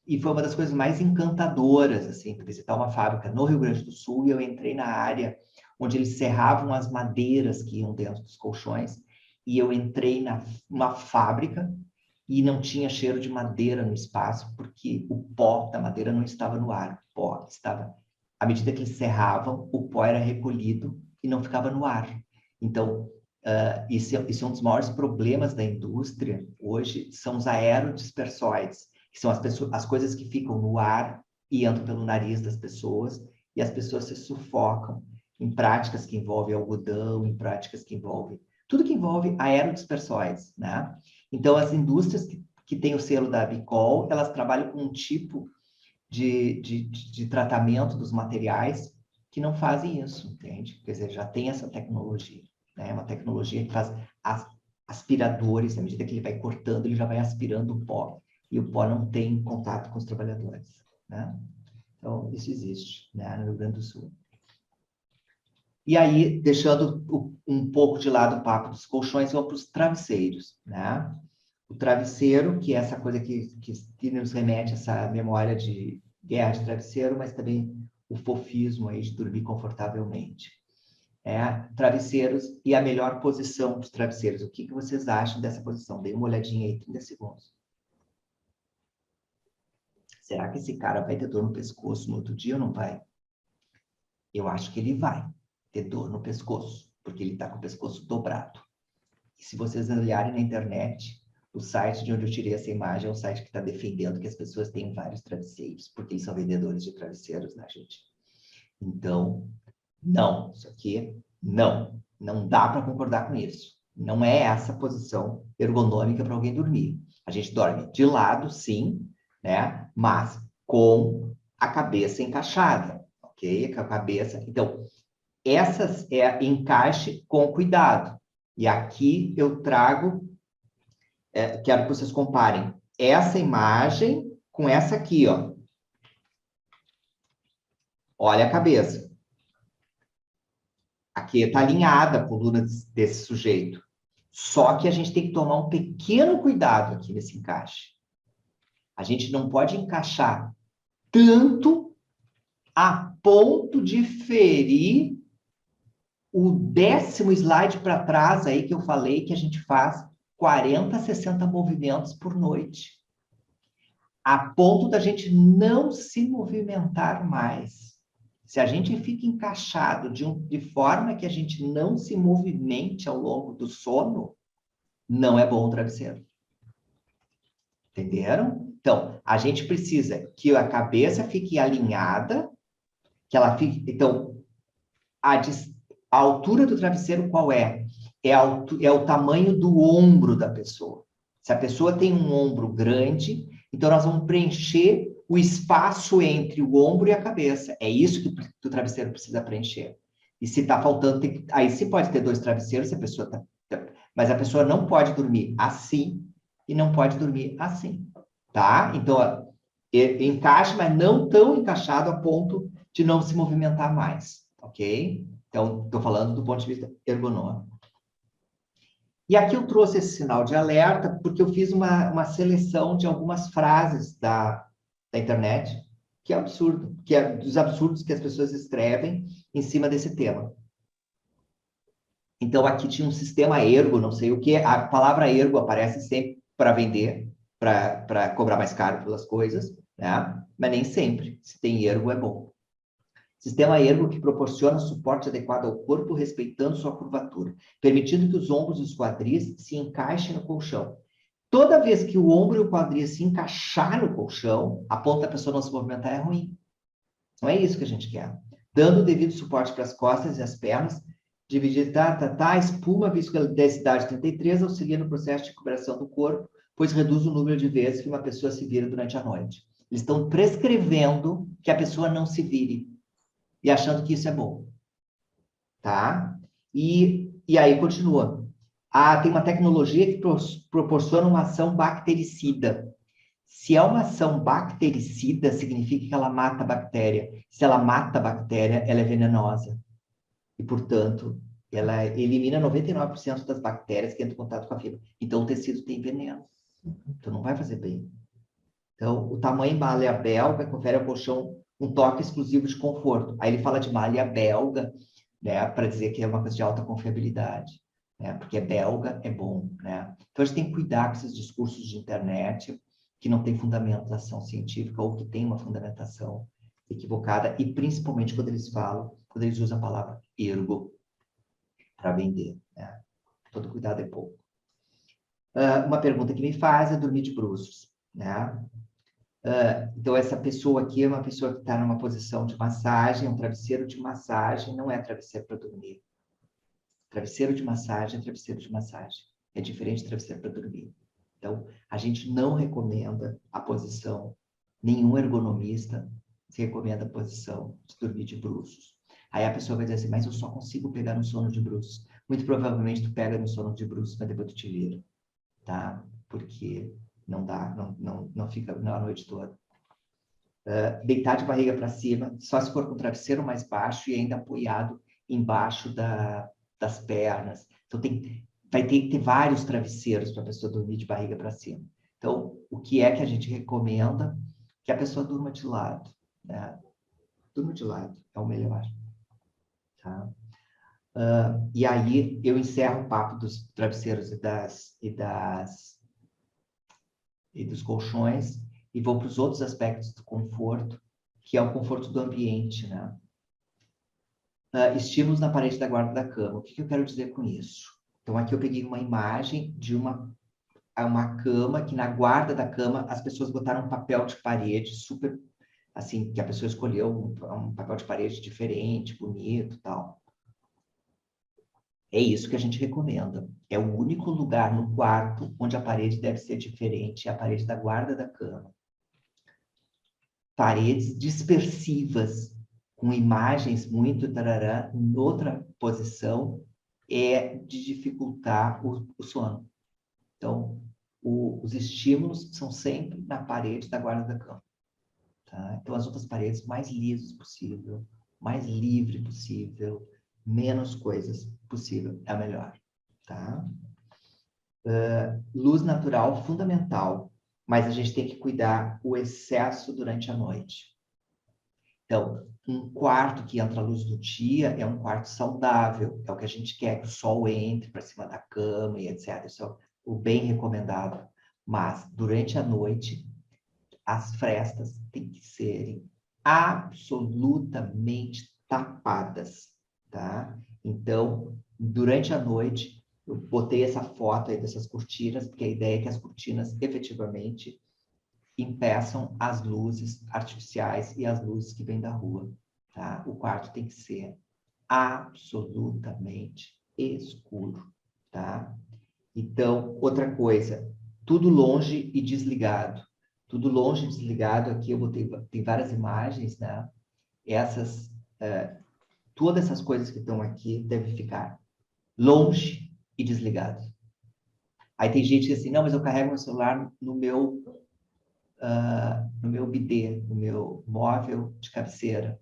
e foi uma das coisas mais encantadoras, assim, visitar uma fábrica no Rio Grande do Sul, e eu entrei na área onde eles serravam as madeiras que iam dentro dos colchões, e eu entrei numa fábrica, e não tinha cheiro de madeira no espaço, porque o pó da madeira não estava no ar. O pó estava... À medida que eles serravam, o pó era recolhido e não ficava no ar. Então, isso é um dos maiores problemas da indústria hoje, são os aerodispersóides, que são as coisas que ficam no ar e entram pelo nariz das pessoas, e as pessoas se sufocam em práticas que envolvem algodão, em práticas que envolvem... Tudo que envolve aerodispersóides, né? Então, as indústrias que têm o selo da Abicol, elas trabalham com um tipo de tratamento dos materiais que não fazem isso, entende? Quer dizer, já tem essa tecnologia, né? É uma tecnologia que faz aspiradores, à medida que ele vai cortando, ele já vai aspirando o pó, e o pó não tem contato com os trabalhadores, né? Então, isso existe, né, no Rio Grande do Sul. E aí, deixando um pouco de lado o papo dos colchões, vamos para os travesseiros, né? O travesseiro, que é essa coisa que nos remete a essa memória de guerra de travesseiro, mas também o fofismo aí de dormir confortavelmente. Travesseiros e a melhor posição dos travesseiros. O que vocês acham dessa posição? Dê uma olhadinha aí, 30 segundos. Será que esse cara vai ter dor no pescoço no outro dia ou não vai? Eu acho que ele vai ter dor no pescoço, porque ele está com o pescoço dobrado. E se vocês olharem na internet, o site de onde eu tirei essa imagem é um site que está defendendo que as pessoas têm vários travesseiros, porque eles são vendedores de travesseiros, né, gente? Então, não, isso aqui, não dá para concordar com isso. Não é essa posição ergonômica para alguém dormir. A gente dorme de lado, sim, né? Mas com a cabeça encaixada, ok? Com a cabeça... Então, essas é encaixe com cuidado. E aqui eu trago, quero que vocês comparem essa imagem com essa aqui, ó. Olha a cabeça. Aqui está alinhada a coluna desse sujeito. Só que a gente tem que tomar um pequeno cuidado aqui nesse encaixe. A gente não pode encaixar tanto a ponto de ferir o 10º slide para trás aí que eu falei que a gente faz 40, 60 movimentos por noite. A ponto da gente não se movimentar mais. Se a gente fica encaixado de forma que a gente não se movimente ao longo do sono, não é bom o travesseiro. Entenderam? Então, a gente precisa que a cabeça fique alinhada, que ela fique... Então, a altura do travesseiro qual é? É o tamanho do ombro da pessoa. Se a pessoa tem um ombro grande, então nós vamos preencher o espaço entre o ombro e a cabeça. É isso que o travesseiro precisa preencher. E se está faltando, aí sim pode ter 2 travesseiros, se a pessoa mas a pessoa não pode dormir assim e não pode dormir assim, tá? Então, ó, encaixe, mas não tão encaixado a ponto de não se movimentar mais, ok? Então, estou falando do ponto de vista ergonômico. E aqui eu trouxe esse sinal de alerta porque eu fiz uma seleção de algumas frases da internet, que é absurdo, que é dos absurdos que as pessoas escrevem em cima desse tema. Então, aqui tinha um sistema ergo, não sei o que, a palavra ergo aparece sempre para vender, para cobrar mais caro pelas coisas, né? Mas nem sempre, se tem ergo é bom. Sistema ergo que proporciona suporte adequado ao corpo, respeitando sua curvatura, permitindo que os ombros e os quadris se encaixem no colchão. Toda vez que o ombro e o quadril se encaixar no colchão, a ponto da pessoa não se movimentar é ruim. Não é isso que a gente quer. dando o devido suporte para as costas e as pernas, dividir, espuma, viscosidade 33, auxilia no processo de recuperação do corpo, pois reduz o número de vezes que uma pessoa se vira durante a noite. Eles estão prescrevendo que a pessoa não se vire, e achando que isso é bom. Tá? E aí continua. Tem uma tecnologia que proporciona uma ação bactericida. Se é uma ação bactericida, significa que ela mata a bactéria. Se ela mata a bactéria, ela é venenosa. E, portanto, ela elimina 99% das bactérias que entram em contato com a fibra. Então, o tecido tem veneno. Então, não vai fazer bem. Então, o tamanho malha belga confere ao colchão um toque exclusivo de conforto. Aí ele fala de malha belga, né, para dizer que é uma coisa de alta confiabilidade, né, porque é belga, é bom, né. Então, a gente tem que cuidar com esses discursos de internet que não tem fundamentação científica ou que tem uma fundamentação equivocada, e principalmente quando eles usam a palavra ergo para vender, né. Todo cuidado é pouco. Uma pergunta que me faz é dormir de bruços, né. Então, essa pessoa aqui é uma pessoa que está numa posição de massagem, um travesseiro de massagem, não é travesseiro para dormir. Travesseiro de massagem é travesseiro de massagem. É diferente de travesseiro para dormir. Então, a gente não recomenda a posição, nenhum ergonomista se recomenda a posição de dormir de bruços. Aí a pessoa vai dizer assim, mas eu só consigo pegar no sono de bruços. Muito provavelmente tu pega no sono de bruços, mas depois tu te vira, tá? Porque não dá, não fica a noite toda. Deitar de barriga para cima, só se for com o travesseiro mais baixo e ainda apoiado embaixo das pernas. Então, vai ter que ter vários travesseiros para a pessoa dormir de barriga para cima. Então, o que é que a gente recomenda? Que a pessoa durma de lado, né? Durma de lado, é o melhor. Tá? E aí, eu encerro o papo dos travesseiros e dos colchões, e vou para os outros aspectos do conforto, que é o conforto do ambiente, né? Estímulos na parede da guarda da cama. O que eu quero dizer com isso? Então, aqui eu peguei uma imagem de uma cama, que na guarda da cama as pessoas botaram um papel de parede super, assim, que a pessoa escolheu um papel de parede diferente, bonito e tal. É isso que a gente recomenda. É o único lugar no quarto onde a parede deve ser diferente, é a parede da guarda da cama. Paredes dispersivas, com imagens muito tarará, em outra posição, é de dificultar o sono. Então, os estímulos são sempre na parede da guarda da cama. Tá? Então, as outras paredes mais lisos possível, mais livre possível, menos coisas possível, é a melhor. Tá? Luz natural, fundamental, mas a gente tem que cuidar o excesso durante a noite. Então, um quarto que entra a luz do dia é um quarto saudável, é o que a gente quer, que o sol entre para cima da cama e etc. Isso é o bem recomendado. Mas, durante a noite, as frestas têm que serem absolutamente tapadas, tá? Então, durante a noite, eu botei essa foto aí dessas cortinas, porque a ideia é que as cortinas, efetivamente, impeçam as luzes artificiais e as luzes que vêm da rua, tá? O quarto tem que ser absolutamente escuro, tá? Então, outra coisa, tudo longe e desligado. Tudo longe e desligado, aqui eu botei, tem várias imagens, né? Todas essas coisas que estão aqui devem ficar longe e desligado. Aí tem gente que diz assim, não, mas eu carrego meu celular no meu bidê, no meu móvel de cabeceira.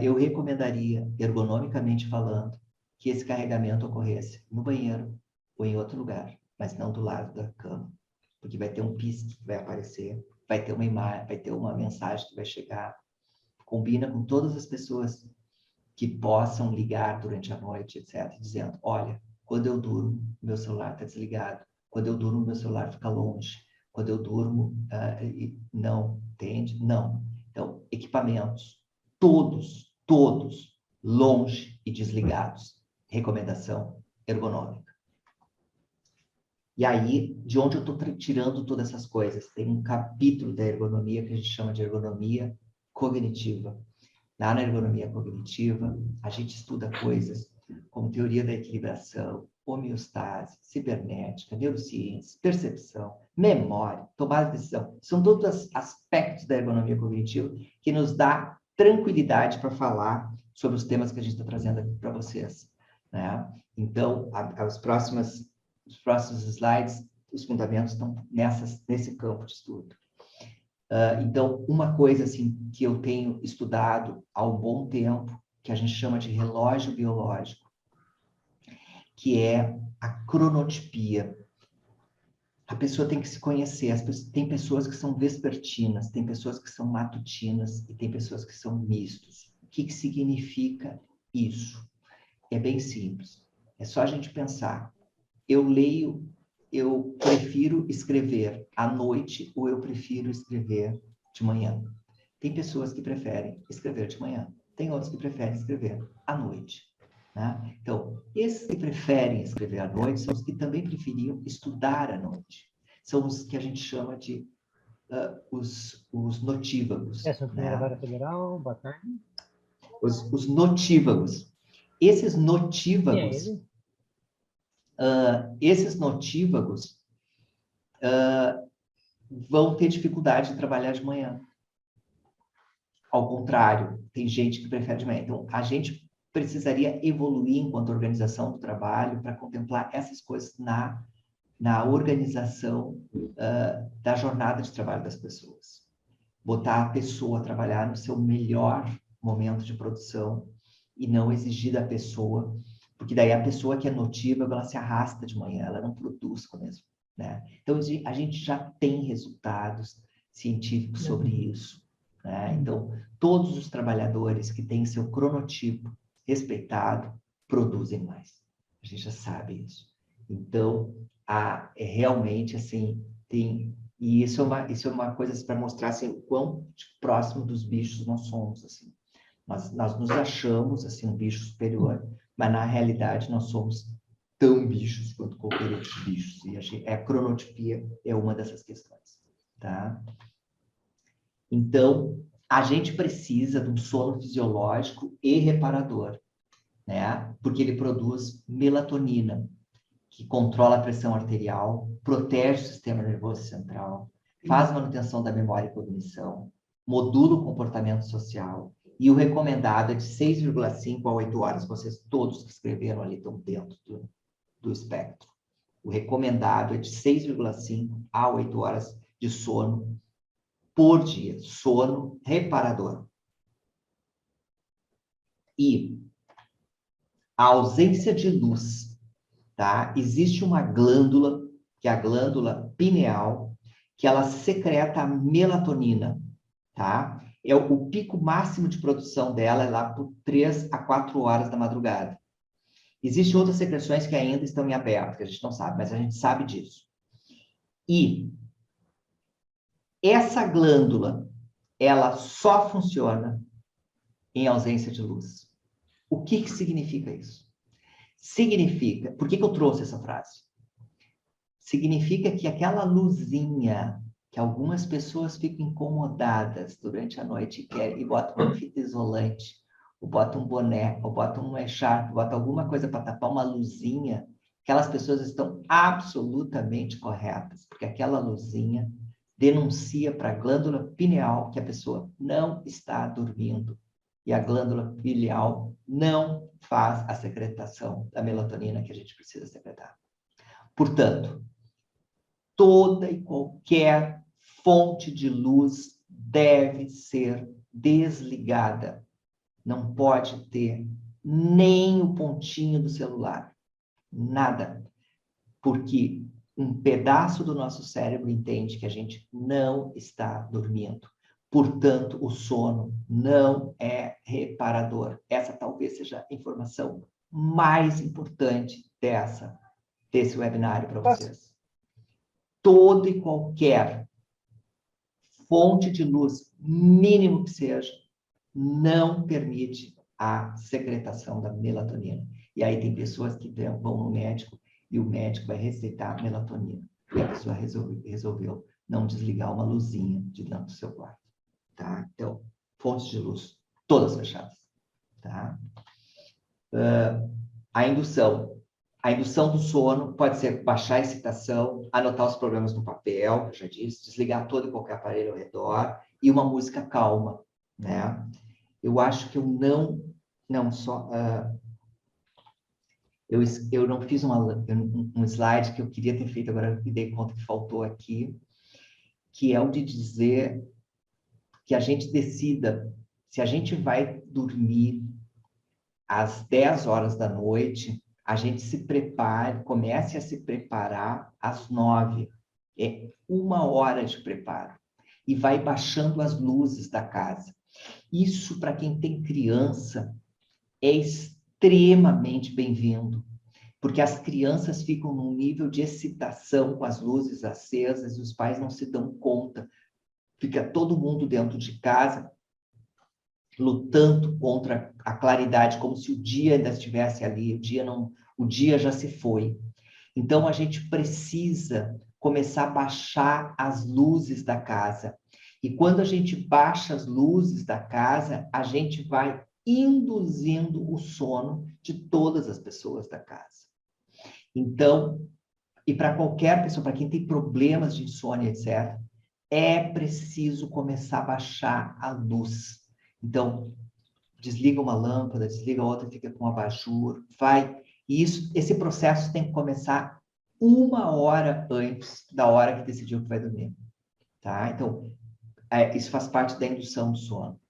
Eu recomendaria, ergonomicamente falando, que esse carregamento ocorresse no banheiro ou em outro lugar, mas não do lado da cama, porque vai ter um pisque que vai aparecer, vai ter uma imagem, vai ter uma mensagem que vai chegar, combina com todas as pessoas que possam ligar durante a noite, etc., dizendo, olha, quando eu durmo, meu celular está desligado, quando eu durmo, meu celular fica longe, quando eu durmo, não, entende? Não. Então, equipamentos, todos, longe e desligados. Recomendação ergonômica. E aí, de onde eu estou tirando todas essas coisas? Tem um capítulo da ergonomia que a gente chama de ergonomia cognitiva. Lá na ergonomia cognitiva, a gente estuda coisas como teoria da equilibração, homeostase, cibernética, neurociência, percepção, memória, tomada de decisão. São todos aspectos da ergonomia cognitiva que nos dá tranquilidade para falar sobre os temas que a gente está trazendo aqui para vocês, né? Então, os próximos slides, os fundamentos estão nesse campo de estudo. Então, uma coisa assim, que eu tenho estudado há um bom tempo, que a gente chama de relógio biológico, que é a cronotipia. A pessoa tem que se conhecer. Tem pessoas que são vespertinas, tem pessoas que são matutinas e tem pessoas que são mistos. O que significa isso? É bem simples. É só a gente pensar. Eu prefiro escrever à noite ou eu prefiro escrever de manhã. Tem pessoas que preferem escrever de manhã. Tem outros que preferem escrever à noite. Né? Então, esses que preferem escrever à noite são os que também preferiam estudar à noite. São os que a gente chama de os notívagos. Essa é a primeira vara federal, boa tarde. Os notívagos. Esses notívagos... esses notívagos vão ter dificuldade de trabalhar de manhã. Ao contrário, tem gente que prefere de manhã. Então, a gente precisaria evoluir enquanto organização do trabalho para contemplar essas coisas na organização da jornada de trabalho das pessoas. Botar a pessoa a trabalhar no seu melhor momento de produção e não exigir da pessoa, porque daí a pessoa que é notívaga, ela se arrasta de manhã, ela não produz mesmo, né? Então, a gente já tem resultados científicos sobre isso, né? Então, todos os trabalhadores que têm seu cronotipo respeitado produzem mais. A gente já sabe isso. Então, é realmente assim, e isso é uma coisa assim, para mostrar assim, o quão próximo dos bichos nós somos. Assim. Nós nos achamos assim, um bicho superior, mas na realidade nós somos tão bichos quanto qualquer outro bicho. E a cronotipia é uma dessas questões. Tá? Então, a gente precisa de um sono fisiológico e reparador, né? Porque ele produz melatonina, que controla a pressão arterial, protege o sistema nervoso central, faz manutenção da memória e cognição, modula o comportamento social, e o recomendado é de 6,5 a 8 horas. Vocês todos que escreveram ali estão dentro do espectro. O recomendado é de 6,5 a 8 horas de sono por dia, sono reparador. E a ausência de luz, tá? Existe uma glândula, que é a glândula pineal, que ela secreta a melatonina, tá? O pico máximo de produção dela é lá por 3 a 4 horas da madrugada. Existem outras secreções que ainda estão em aberto, que a gente não sabe, mas a gente sabe disso. E essa glândula, ela só funciona em ausência de luz. O que significa isso? Significa... Por que eu trouxe essa frase? Significa que aquela luzinha que algumas pessoas ficam incomodadas durante a noite e botam uma fita isolante, ou botam um boné, ou botam um echarpe, botam alguma coisa para tapar uma luzinha, aquelas pessoas estão absolutamente corretas, porque aquela luzinha denuncia para a glândula pineal que a pessoa não está dormindo. E a glândula pineal não faz a secretação da melatonina que a gente precisa secretar. Portanto, toda e qualquer fonte de luz deve ser desligada. Não pode ter nem o pontinho do celular. Nada. Porque um pedaço do nosso cérebro entende que a gente não está dormindo. Portanto, o sono não é reparador. Essa talvez seja a informação mais importante desse webinário para vocês. Toda e qualquer fonte de luz, mínimo que seja, não permite a secretação da melatonina. E aí tem pessoas que vão no médico e o médico vai receitar melatonina. E a pessoa resolveu não desligar uma luzinha de dentro do seu quarto. Tá? Então, fontes de luz, todas fechadas, tá? A indução do sono pode ser baixar a excitação, anotar os problemas no papel, que eu já disse, desligar todo e qualquer aparelho ao redor, e uma música calma, né? Eu acho que eu não fiz um slide que eu queria ter feito, agora eu me dei conta que faltou aqui, que é o de dizer que a gente decida se a gente vai dormir às 10 horas da noite, a gente se prepare, comece a se preparar às 9. É 1 hora de preparo. E vai baixando as luzes da casa. Isso, para quem tem criança, é extremamente bem-vindo, porque as crianças ficam num nível de excitação com as luzes acesas e os pais não se dão conta. Fica todo mundo dentro de casa lutando contra a claridade, como se o dia ainda estivesse ali, o dia já se foi. Então, a gente precisa começar a baixar as luzes da casa. E quando a gente baixa as luzes da casa, a gente vai induzindo o sono de todas as pessoas da casa. Então, e para qualquer pessoa, para quem tem problemas de insônia, etc., é preciso começar a baixar a luz. Então, desliga uma lâmpada, desliga outra, fica com um abajur, vai. E esse processo tem que começar 1 hora antes da hora que decidiu que vai dormir. Tá? Então, isso faz parte da indução do sono.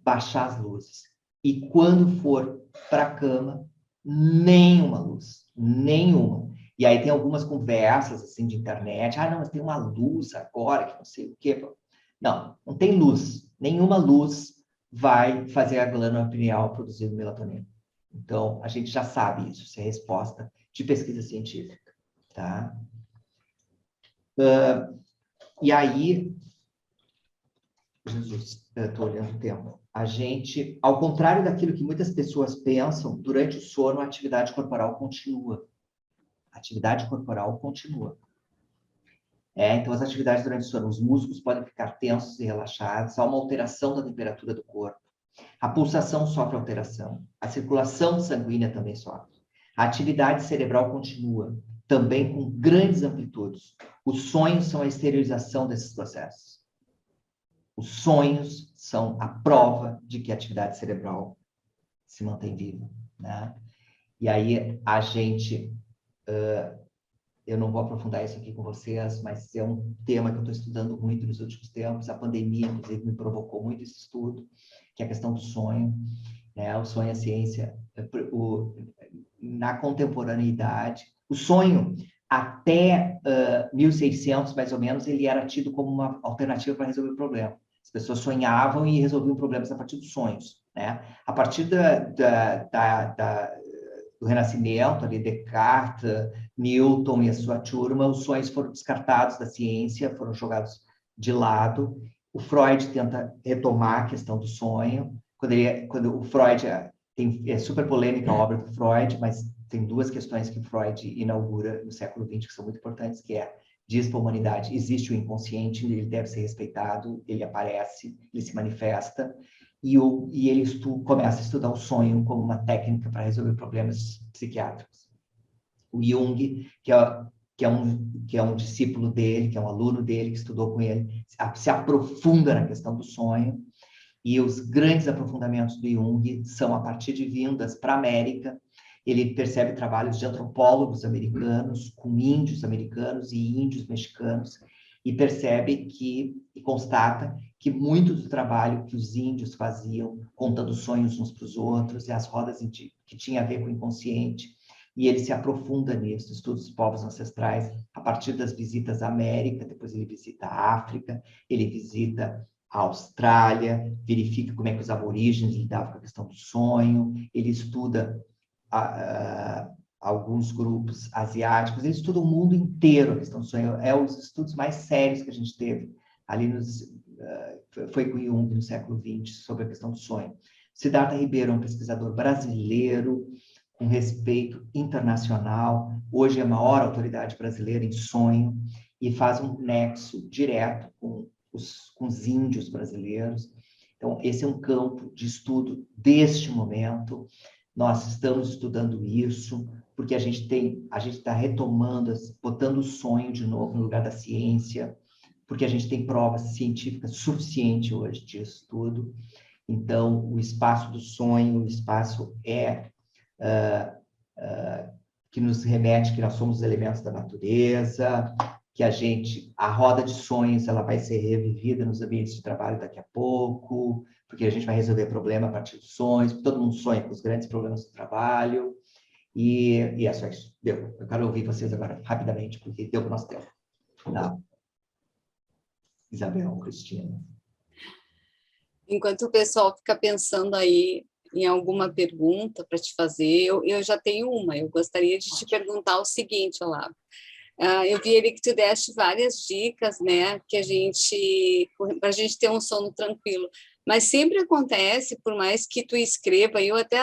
Baixar as luzes. E quando for para a cama, nenhuma luz. Nenhuma. E aí tem algumas conversas assim de internet. Ah, não, mas tem uma luz agora, que não sei o quê. Não, não tem luz. Nenhuma luz vai fazer a glândula pineal produzir melatonina. Então, a gente já sabe isso. Isso é resposta de pesquisa científica. Tá? E aí... Jesus, estou olhando o tempo. A gente, ao contrário daquilo que muitas pessoas pensam, durante o sono a atividade corporal continua. A atividade corporal continua. Então, as atividades durante o sono, os músculos podem ficar tensos e relaxados, há uma alteração da temperatura do corpo. A pulsação sofre alteração. A circulação sanguínea também sofre. A atividade cerebral continua, também com grandes amplitudes. Os sonhos são a exteriorização desses processos. Os sonhos são a prova de que a atividade cerebral se mantém viva, né? E aí a gente... eu não vou aprofundar isso aqui com vocês, mas é um tema que eu estou estudando muito nos últimos tempos. A pandemia, inclusive, me provocou muito esse estudo, que é a questão do sonho, né? O sonho é a ciência. Na contemporaneidade, o sonho, até 1600, mais ou menos, ele era tido como uma alternativa para resolver o problema. As pessoas sonhavam e resolviam problemas a partir dos sonhos, né? A partir do Renascimento, ali Descartes, Newton e a sua turma, os sonhos foram descartados da ciência, foram jogados de lado. O Freud tenta retomar a questão do sonho. Quando o Freud é super polêmica a obra do Freud, mas tem 2 questões que Freud inaugura no século XX que são muito importantes, que é: diz para a humanidade, existe o inconsciente, ele deve ser respeitado, ele aparece, ele se manifesta, e ele começa a estudar o sonho como uma técnica para resolver problemas psiquiátricos. O Jung, que é um discípulo dele, que é um aluno dele, que estudou com ele, se aprofunda na questão do sonho, e os grandes aprofundamentos do Jung são a partir de vindas para a América. Ele percebe trabalhos de antropólogos americanos, com índios americanos e índios mexicanos, e percebe e constata que muito do trabalho que os índios faziam, contando sonhos uns para os outros, e as rodas que tinha a ver com o inconsciente, e ele se aprofunda nisso, estuda os povos ancestrais, a partir das visitas à América, depois ele visita a África, ele visita a Austrália, verifica como é que os aborígenes lidavam com a questão do sonho, ele estuda alguns grupos asiáticos, ele estuda o mundo inteiro a questão do sonho, é os estudos mais sérios que a gente teve ali foi com Jung no século XX sobre a questão do sonho. Siddhartha Ribeiro é um pesquisador brasileiro com respeito internacional, hoje é a maior autoridade brasileira em sonho e faz um nexo direto com os índios brasileiros, Então, esse é um campo de estudo deste momento. Nós estamos estudando isso, porque a gente está retomando, botando o sonho de novo no lugar da ciência, porque a gente tem provas científicas suficientes hoje disso tudo. Então, o espaço do sonho, o espaço que nos remete que nós somos elementos da natureza, que a roda de sonhos ela vai ser revivida nos ambientes de trabalho daqui a pouco, porque a gente vai resolver problema a partir dos sonhos, todo mundo sonha com os grandes problemas do trabalho, e é só isso. Deu. Eu quero ouvir vocês agora, rapidamente, porque deu para o nosso tempo. Tá? Isabel, Cristina. Enquanto o pessoal fica pensando aí em alguma pergunta para te fazer, eu já tenho uma. Eu gostaria de te perguntar o seguinte, Olavo. Eu vi ali que tu deste várias dicas, né, para a gente ter um sono tranquilo. Mas sempre acontece, por mais que tu escreva, eu até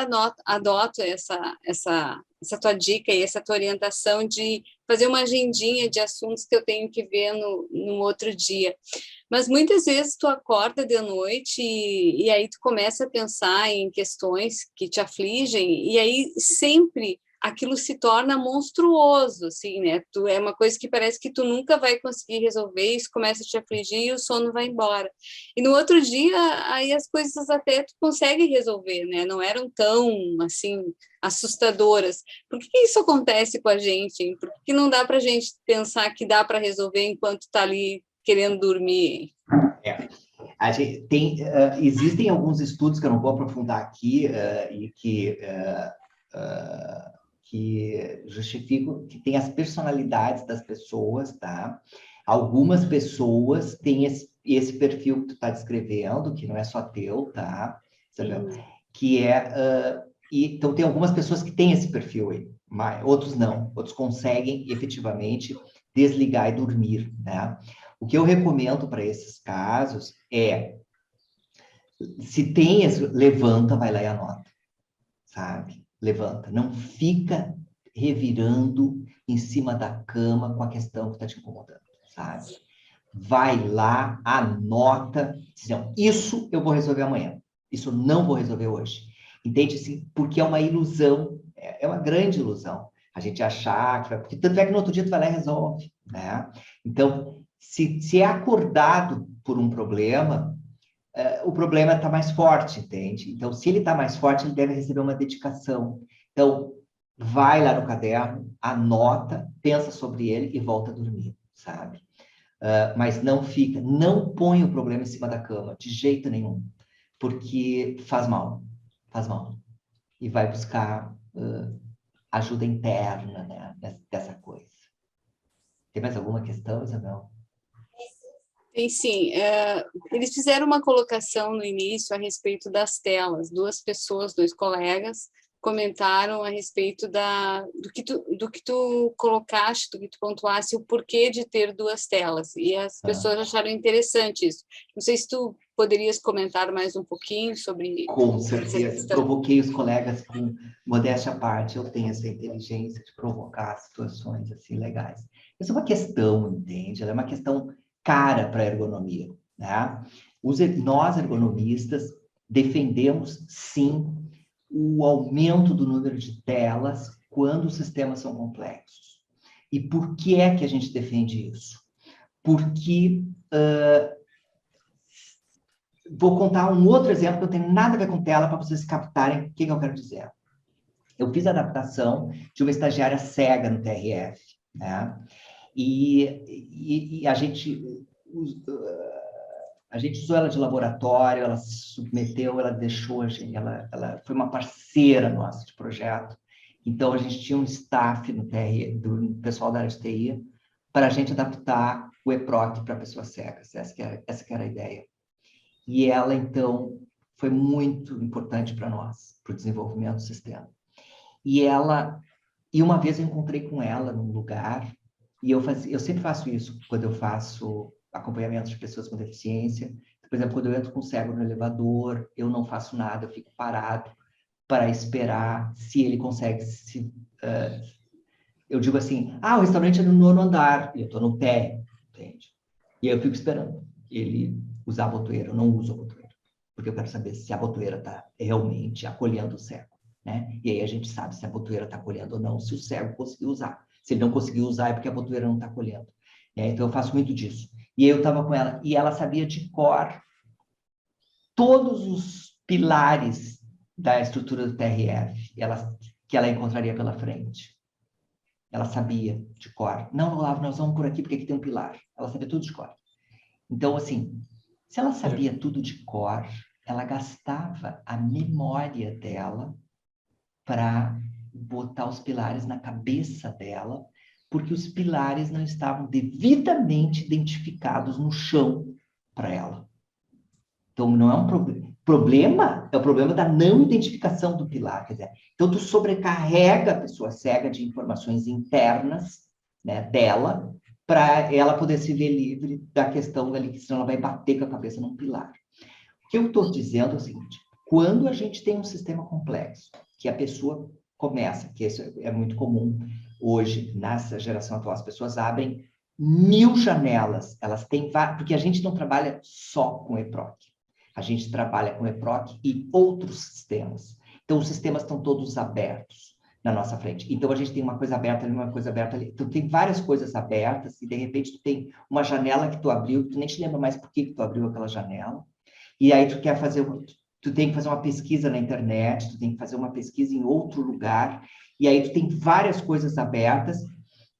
adoto essa tua dica e essa tua orientação de fazer uma agendinha de assuntos que eu tenho que ver no outro dia. Mas muitas vezes tu acorda de noite e aí tu começa a pensar em questões que te afligem, e aí sempre aquilo se torna monstruoso, assim, né? É uma coisa que parece que tu nunca vai conseguir resolver, isso começa a te afligir e o sono vai embora. E no outro dia, aí as coisas até tu consegue resolver, né? Não eram tão, assim, assustadoras. Por que isso acontece com a gente, hein? Por que não dá pra gente pensar que dá para resolver enquanto tá ali querendo dormir? A gente existem alguns estudos que eu não vou aprofundar aqui e que justificam que tem as personalidades das pessoas, tá? Algumas pessoas têm esse perfil que tu está descrevendo, que não é só teu, tá? Que então tem algumas pessoas que têm esse perfil aí, mas outros não, outros conseguem efetivamente desligar e dormir, né? O que eu recomendo para esses casos se tem, levanta, vai lá e anota, sabe? Levanta, não fica revirando em cima da cama com a questão que está te incomodando, sabe? Vai lá, anota, diz, não, isso eu vou resolver amanhã, isso eu não vou resolver hoje. Entende? Assim, porque é uma ilusão, é uma grande ilusão a gente achar que vai, porque tanto é que no outro dia tu vai lá e resolve, né? Então, se é acordado por um problema, o problema está mais forte, entende? Então, se ele está mais forte, ele deve receber uma dedicação. Então, vai lá no caderno, anota, pensa sobre ele e volta a dormir, sabe? Mas não põe o problema em cima da cama, de jeito nenhum, porque faz mal. E vai buscar ajuda interna, né, dessa coisa. Tem mais alguma questão, Isabel? Tem sim. Eles fizeram uma colocação no início a respeito das telas. Dois colegas, comentaram a respeito do que tu colocaste, do que tu pontuasse, o porquê de ter duas telas. E as pessoas acharam interessante isso. Não sei se tu poderias comentar mais um pouquinho sobre... Com certeza. Provoquei os colegas com modéstia à parte. Eu tenho essa inteligência de provocar situações assim legais. Isso é uma questão, entende? Ela é uma questão cara para a ergonomia, né? Nós, ergonomistas, defendemos, sim, o aumento do número de telas quando os sistemas são complexos. E por que é que a gente defende isso? Porque... vou contar um outro exemplo que não tem nada a ver com tela para vocês captarem o que eu quero dizer. Eu fiz a adaptação de uma estagiária cega no TRF, né? E a gente usou ela de laboratório, ela se submeteu, ela deixou a gente, ela foi uma parceira nossa de projeto. Então, a gente tinha um staff no TRF, do pessoal da área de TI, para a gente adaptar o EPROC para pessoas cegas. Essa que era a ideia. E ela, então, foi muito importante para nós, para o desenvolvimento do sistema. E uma vez eu encontrei com ela num lugar, e eu sempre faço isso quando eu faço acompanhamento de pessoas com deficiência. Por exemplo, quando eu entro com cego no elevador, eu não faço nada, eu fico parado para esperar se ele consegue eu digo assim, o restaurante é no 9º andar, e eu estou no térreo, entende? E aí eu fico esperando ele usar a botoeira, eu não uso a botoeira. porque eu quero saber se a botoeira está realmente acolhendo o cego, né? E aí a gente sabe se a botoeira está acolhendo ou não, se o cego conseguiu usar. Se ele não conseguiu usar, é porque a botoeira não está acolhendo. Então, eu faço muito disso. E aí eu estava com ela, e ela sabia de cor todos os pilares da estrutura do TRF que ela encontraria pela frente. Ela sabia de cor. Não, Olavo, nós vamos por aqui porque aqui tem um pilar. Ela sabia tudo de cor. Então, assim, se ela sabia tudo de cor, ela gastava a memória dela para botar os pilares na cabeça dela, porque os pilares não estavam devidamente identificados no chão para ela. Então, não é um problema, é o problema da não identificação do pilar. Quer dizer, então, tu sobrecarrega a pessoa cega de informações internas, né, dela, para ela poder se ver livre da questão ali, que senão ela vai bater com a cabeça num pilar. O que eu estou dizendo é o seguinte, quando a gente tem um sistema complexo, que a pessoa começa, que isso é muito comum hoje, nessa geração atual, as pessoas abrem 1000 janelas, elas têm porque a gente não trabalha só com EPROC. A gente trabalha com EPROC e outros sistemas. Então, os sistemas estão todos abertos na nossa frente. Então, a gente tem uma coisa aberta ali, uma coisa aberta ali. Então, tem várias coisas abertas e, de repente, tu tem uma janela que tu abriu, que tu nem te lembra mais por que tu abriu aquela janela. E aí, tu tem que fazer uma pesquisa na internet, tu tem que fazer uma pesquisa em outro lugar. E aí, tu tem várias coisas abertas.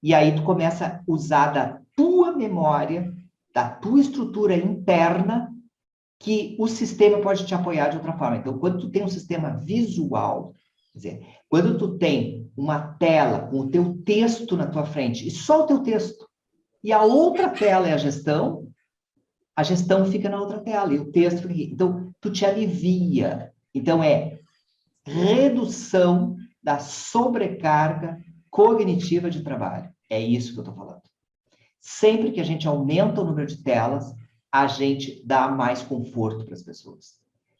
E aí, tu começa a usar da tua memória, da tua estrutura interna, que o sistema pode te apoiar de outra forma. Então, quando tu tem um sistema visual, quer dizer, quando tu tem uma tela com o teu texto na tua frente, e só o teu texto, e a outra tela é a gestão fica na outra tela, e o texto fica aqui. Então, tu te alivia. Então, é redução da sobrecarga cognitiva de trabalho. É isso que eu estou falando. Sempre que a gente aumenta o número de telas, a gente dá mais conforto para as pessoas.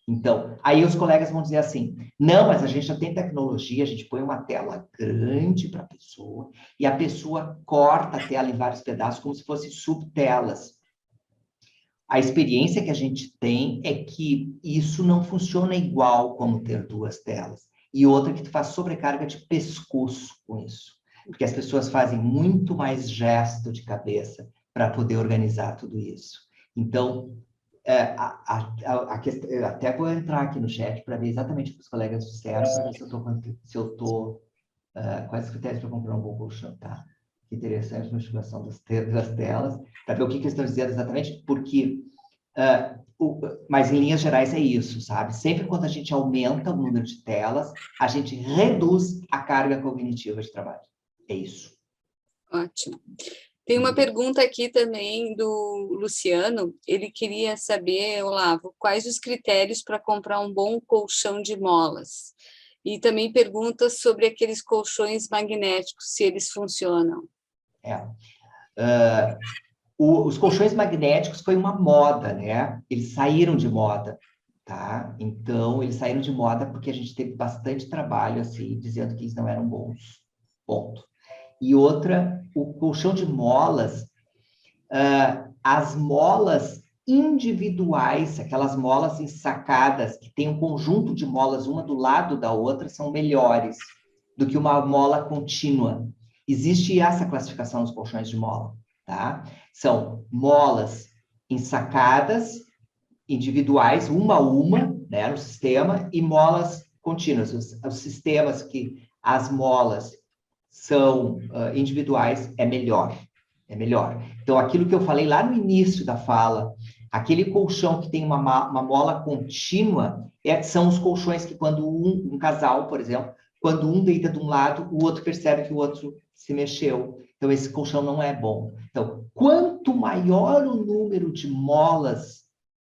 Então, aí os colegas vão dizer assim, não, mas a gente já tem tecnologia, a gente põe uma tela grande para a pessoa, e a pessoa corta a tela em vários pedaços, como se fossem subtelas. A experiência que a gente tem é que isso não funciona igual como ter duas telas. E outra que tu faz sobrecarga de pescoço com isso. Porque as pessoas fazem muito mais gesto de cabeça para poder organizar tudo isso. Então, a questão, eu até vou entrar aqui no chat para ver exatamente o que os colegas disseram, para ver se eu estou quais os critérios para comprar um bom colchão, tá? Que interessante, uma estimação das telas, para ver o que eles estão dizendo exatamente, porque, mas em linhas gerais é isso, sabe? Sempre quando a gente aumenta o número de telas, a gente reduz a carga cognitiva de trabalho. É isso. Ótimo. Tem uma pergunta aqui também do Luciano. Ele queria saber, Olavo, quais os critérios para comprar um bom colchão de molas? E também pergunta sobre aqueles colchões magnéticos, se eles funcionam. Os colchões magnéticos foi uma moda, né? Eles saíram de moda, tá? Então, eles saíram de moda porque a gente teve bastante trabalho, assim, dizendo que eles não eram bons. Ponto. E outra, o colchão de molas, as molas individuais, aquelas molas ensacadas, que tem um conjunto de molas uma do lado da outra, são melhores do que uma mola contínua. Existe essa classificação nos colchões de mola, tá? São molas ensacadas, individuais, uma a uma, né, no sistema, e molas contínuas. Os sistemas que as molas são individuais, é melhor. É melhor. Então, aquilo que eu falei lá no início da fala, aquele colchão que tem uma mola contínua, são os colchões que quando um casal, por exemplo, quando um deita de um lado, o outro percebe que o outro se mexeu. Então, esse colchão não é bom. Então, quanto maior o número de molas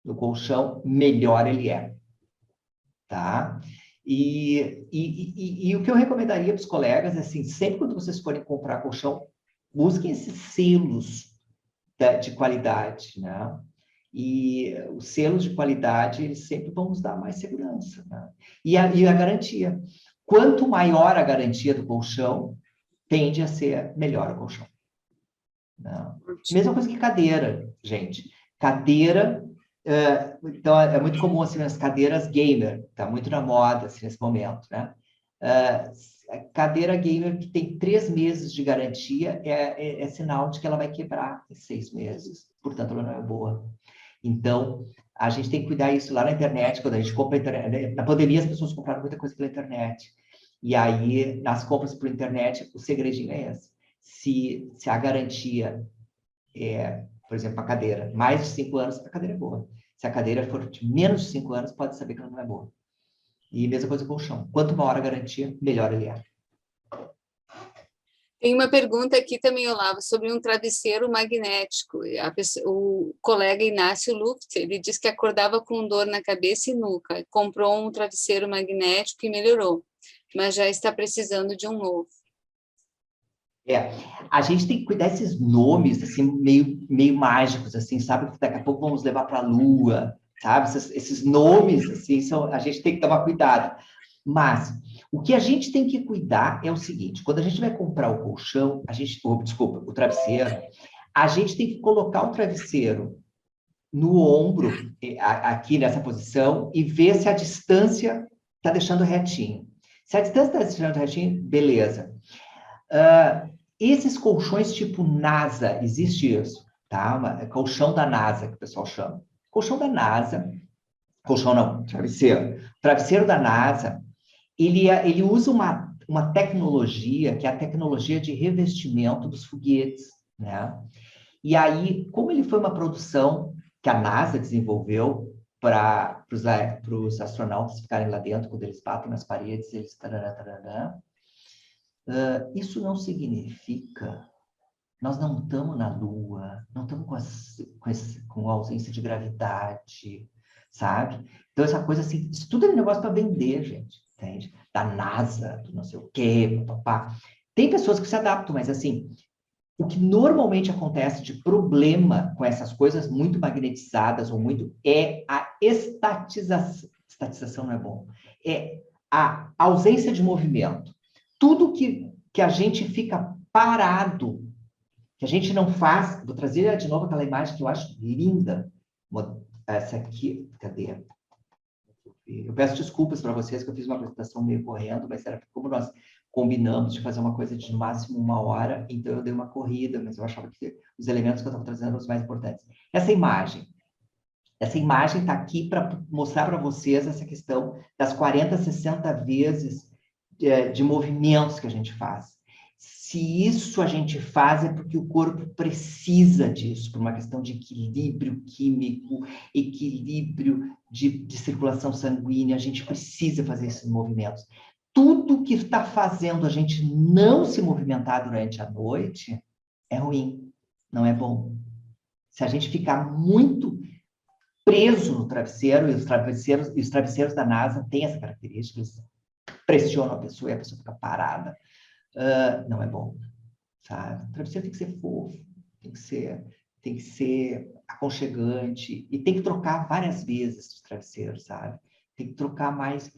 no colchão, melhor ele é. Tá? E o que eu recomendaria para os colegas é assim, sempre quando vocês forem comprar colchão, busquem esses selos de qualidade, né? E os selos de qualidade, eles sempre vão nos dar mais segurança, né? E a garantia. Quanto maior a garantia do colchão, tende a ser melhor o colchão. Né? Mesma coisa que cadeira, gente. Cadeira Então, é muito comum, assim, as cadeiras gamer, está muito na moda, assim, nesse momento, né? A cadeira gamer que tem 3 meses de garantia é sinal de que ela vai quebrar em 6 meses, portanto, ela não é boa. Então, a gente tem que cuidar isso lá na internet, quando a gente compra internet. Na pandemia, as pessoas compraram muita coisa pela internet. E aí, nas compras por internet, o segredinho é esse. Se a garantia é, por exemplo, a cadeira, mais de 5 anos, a cadeira é boa. Se a cadeira for de menos de 5 anos, pode saber que ela não é boa. E mesma coisa com o colchão. Quanto maior a garantia, melhor ele é. Tem uma pergunta aqui também, Olavo, sobre um travesseiro magnético. O colega Inácio Luft, ele disse que acordava com dor na cabeça e nuca. Comprou um travesseiro magnético e melhorou, mas já está precisando de um novo. A gente tem que cuidar desses nomes, assim, meio mágicos, assim, sabe? Daqui a pouco vamos levar para a Lua, sabe? Esses nomes, assim, a gente tem que tomar cuidado. Mas o que a gente tem que cuidar é o seguinte: quando a gente vai comprar o colchão, o travesseiro, a gente tem que colocar o travesseiro no ombro, aqui nessa posição, e ver se a distância está deixando retinho. Se a distância está deixando retinho, beleza. Esses colchões tipo NASA, existe isso, tá? Colchão da NASA, que o pessoal chama. Colchão da NASA, colchão não, travesseiro. Travesseiro da NASA, ele usa uma tecnologia, que é a tecnologia de revestimento dos foguetes, né? E aí, como ele foi uma produção que a NASA desenvolveu para os astronautas ficarem lá dentro, quando eles batem nas paredes, eles... isso não significa... Nós não estamos na Lua, não estamos com ausência de gravidade, sabe? Então, essa coisa assim, isso tudo é um negócio para vender, gente, entende? Da NASA, do não sei o quê, papá. Tem pessoas que se adaptam, mas assim, o que normalmente acontece de problema com essas coisas muito magnetizadas ou muito é a estatização. Estatização não é bom. É a ausência de movimento. Tudo que a gente fica parado, que a gente não faz... Vou trazer de novo aquela imagem que eu acho linda. Essa aqui, cadê? Eu peço desculpas para vocês, que eu fiz uma apresentação meio correndo, mas era como nós combinamos de fazer uma coisa de no máximo 1 hora, então eu dei uma corrida, mas eu achava que os elementos que eu estava trazendo eram os mais importantes. Essa imagem está aqui para mostrar para vocês essa questão das 40, 60 vezes de movimentos que a gente faz. Se isso a gente faz, é porque o corpo precisa disso, por uma questão de equilíbrio químico, equilíbrio de circulação sanguínea, a gente precisa fazer esses movimentos. Tudo que está fazendo a gente não se movimentar durante a noite é ruim, não é bom. Se a gente ficar muito preso no travesseiro, e os travesseiros da NASA têm essa característica, eles pressionam a pessoa e a pessoa fica parada. Não é bom, sabe? O travesseiro tem que ser fofo, tem que ser aconchegante, e tem que trocar várias vezes os travesseiros, sabe? Tem que trocar mais...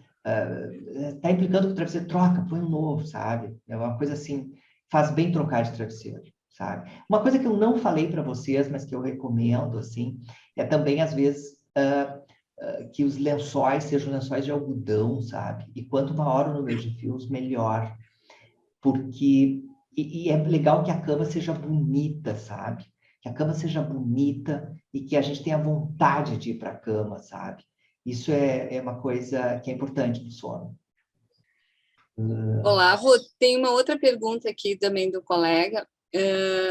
Tá implicando que o travesseiro troca, põe um novo, sabe? É uma coisa assim, faz bem trocar de travesseiro, sabe? Uma coisa que eu não falei para vocês, mas que eu recomendo, assim, é também, às vezes, que os lençóis sejam lençóis de algodão, sabe? E quanto maior o número de fios, melhor. Porque... E é legal que a cama seja bonita, sabe? Que a cama seja bonita e que a gente tenha vontade de ir para a cama, sabe? Isso é uma coisa que é importante para o sono. Olavo, tem uma outra pergunta aqui também do colega.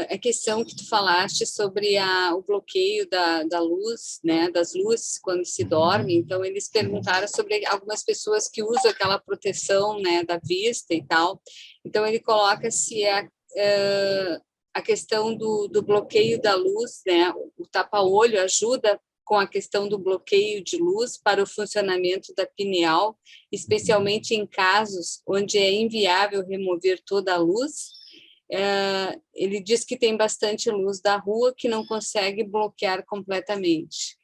A questão que tu falaste sobre o bloqueio da luz, né, das luzes quando se dorme. Então, eles perguntaram sobre algumas pessoas que usam aquela proteção, né, da vista e tal. Então, ele coloca se a questão do bloqueio da luz, né, o tapa-olho ajuda com a questão do bloqueio de luz para o funcionamento da pineal, especialmente em casos onde é inviável remover toda a luz. Ele diz que tem bastante luz da rua que não consegue bloquear completamente.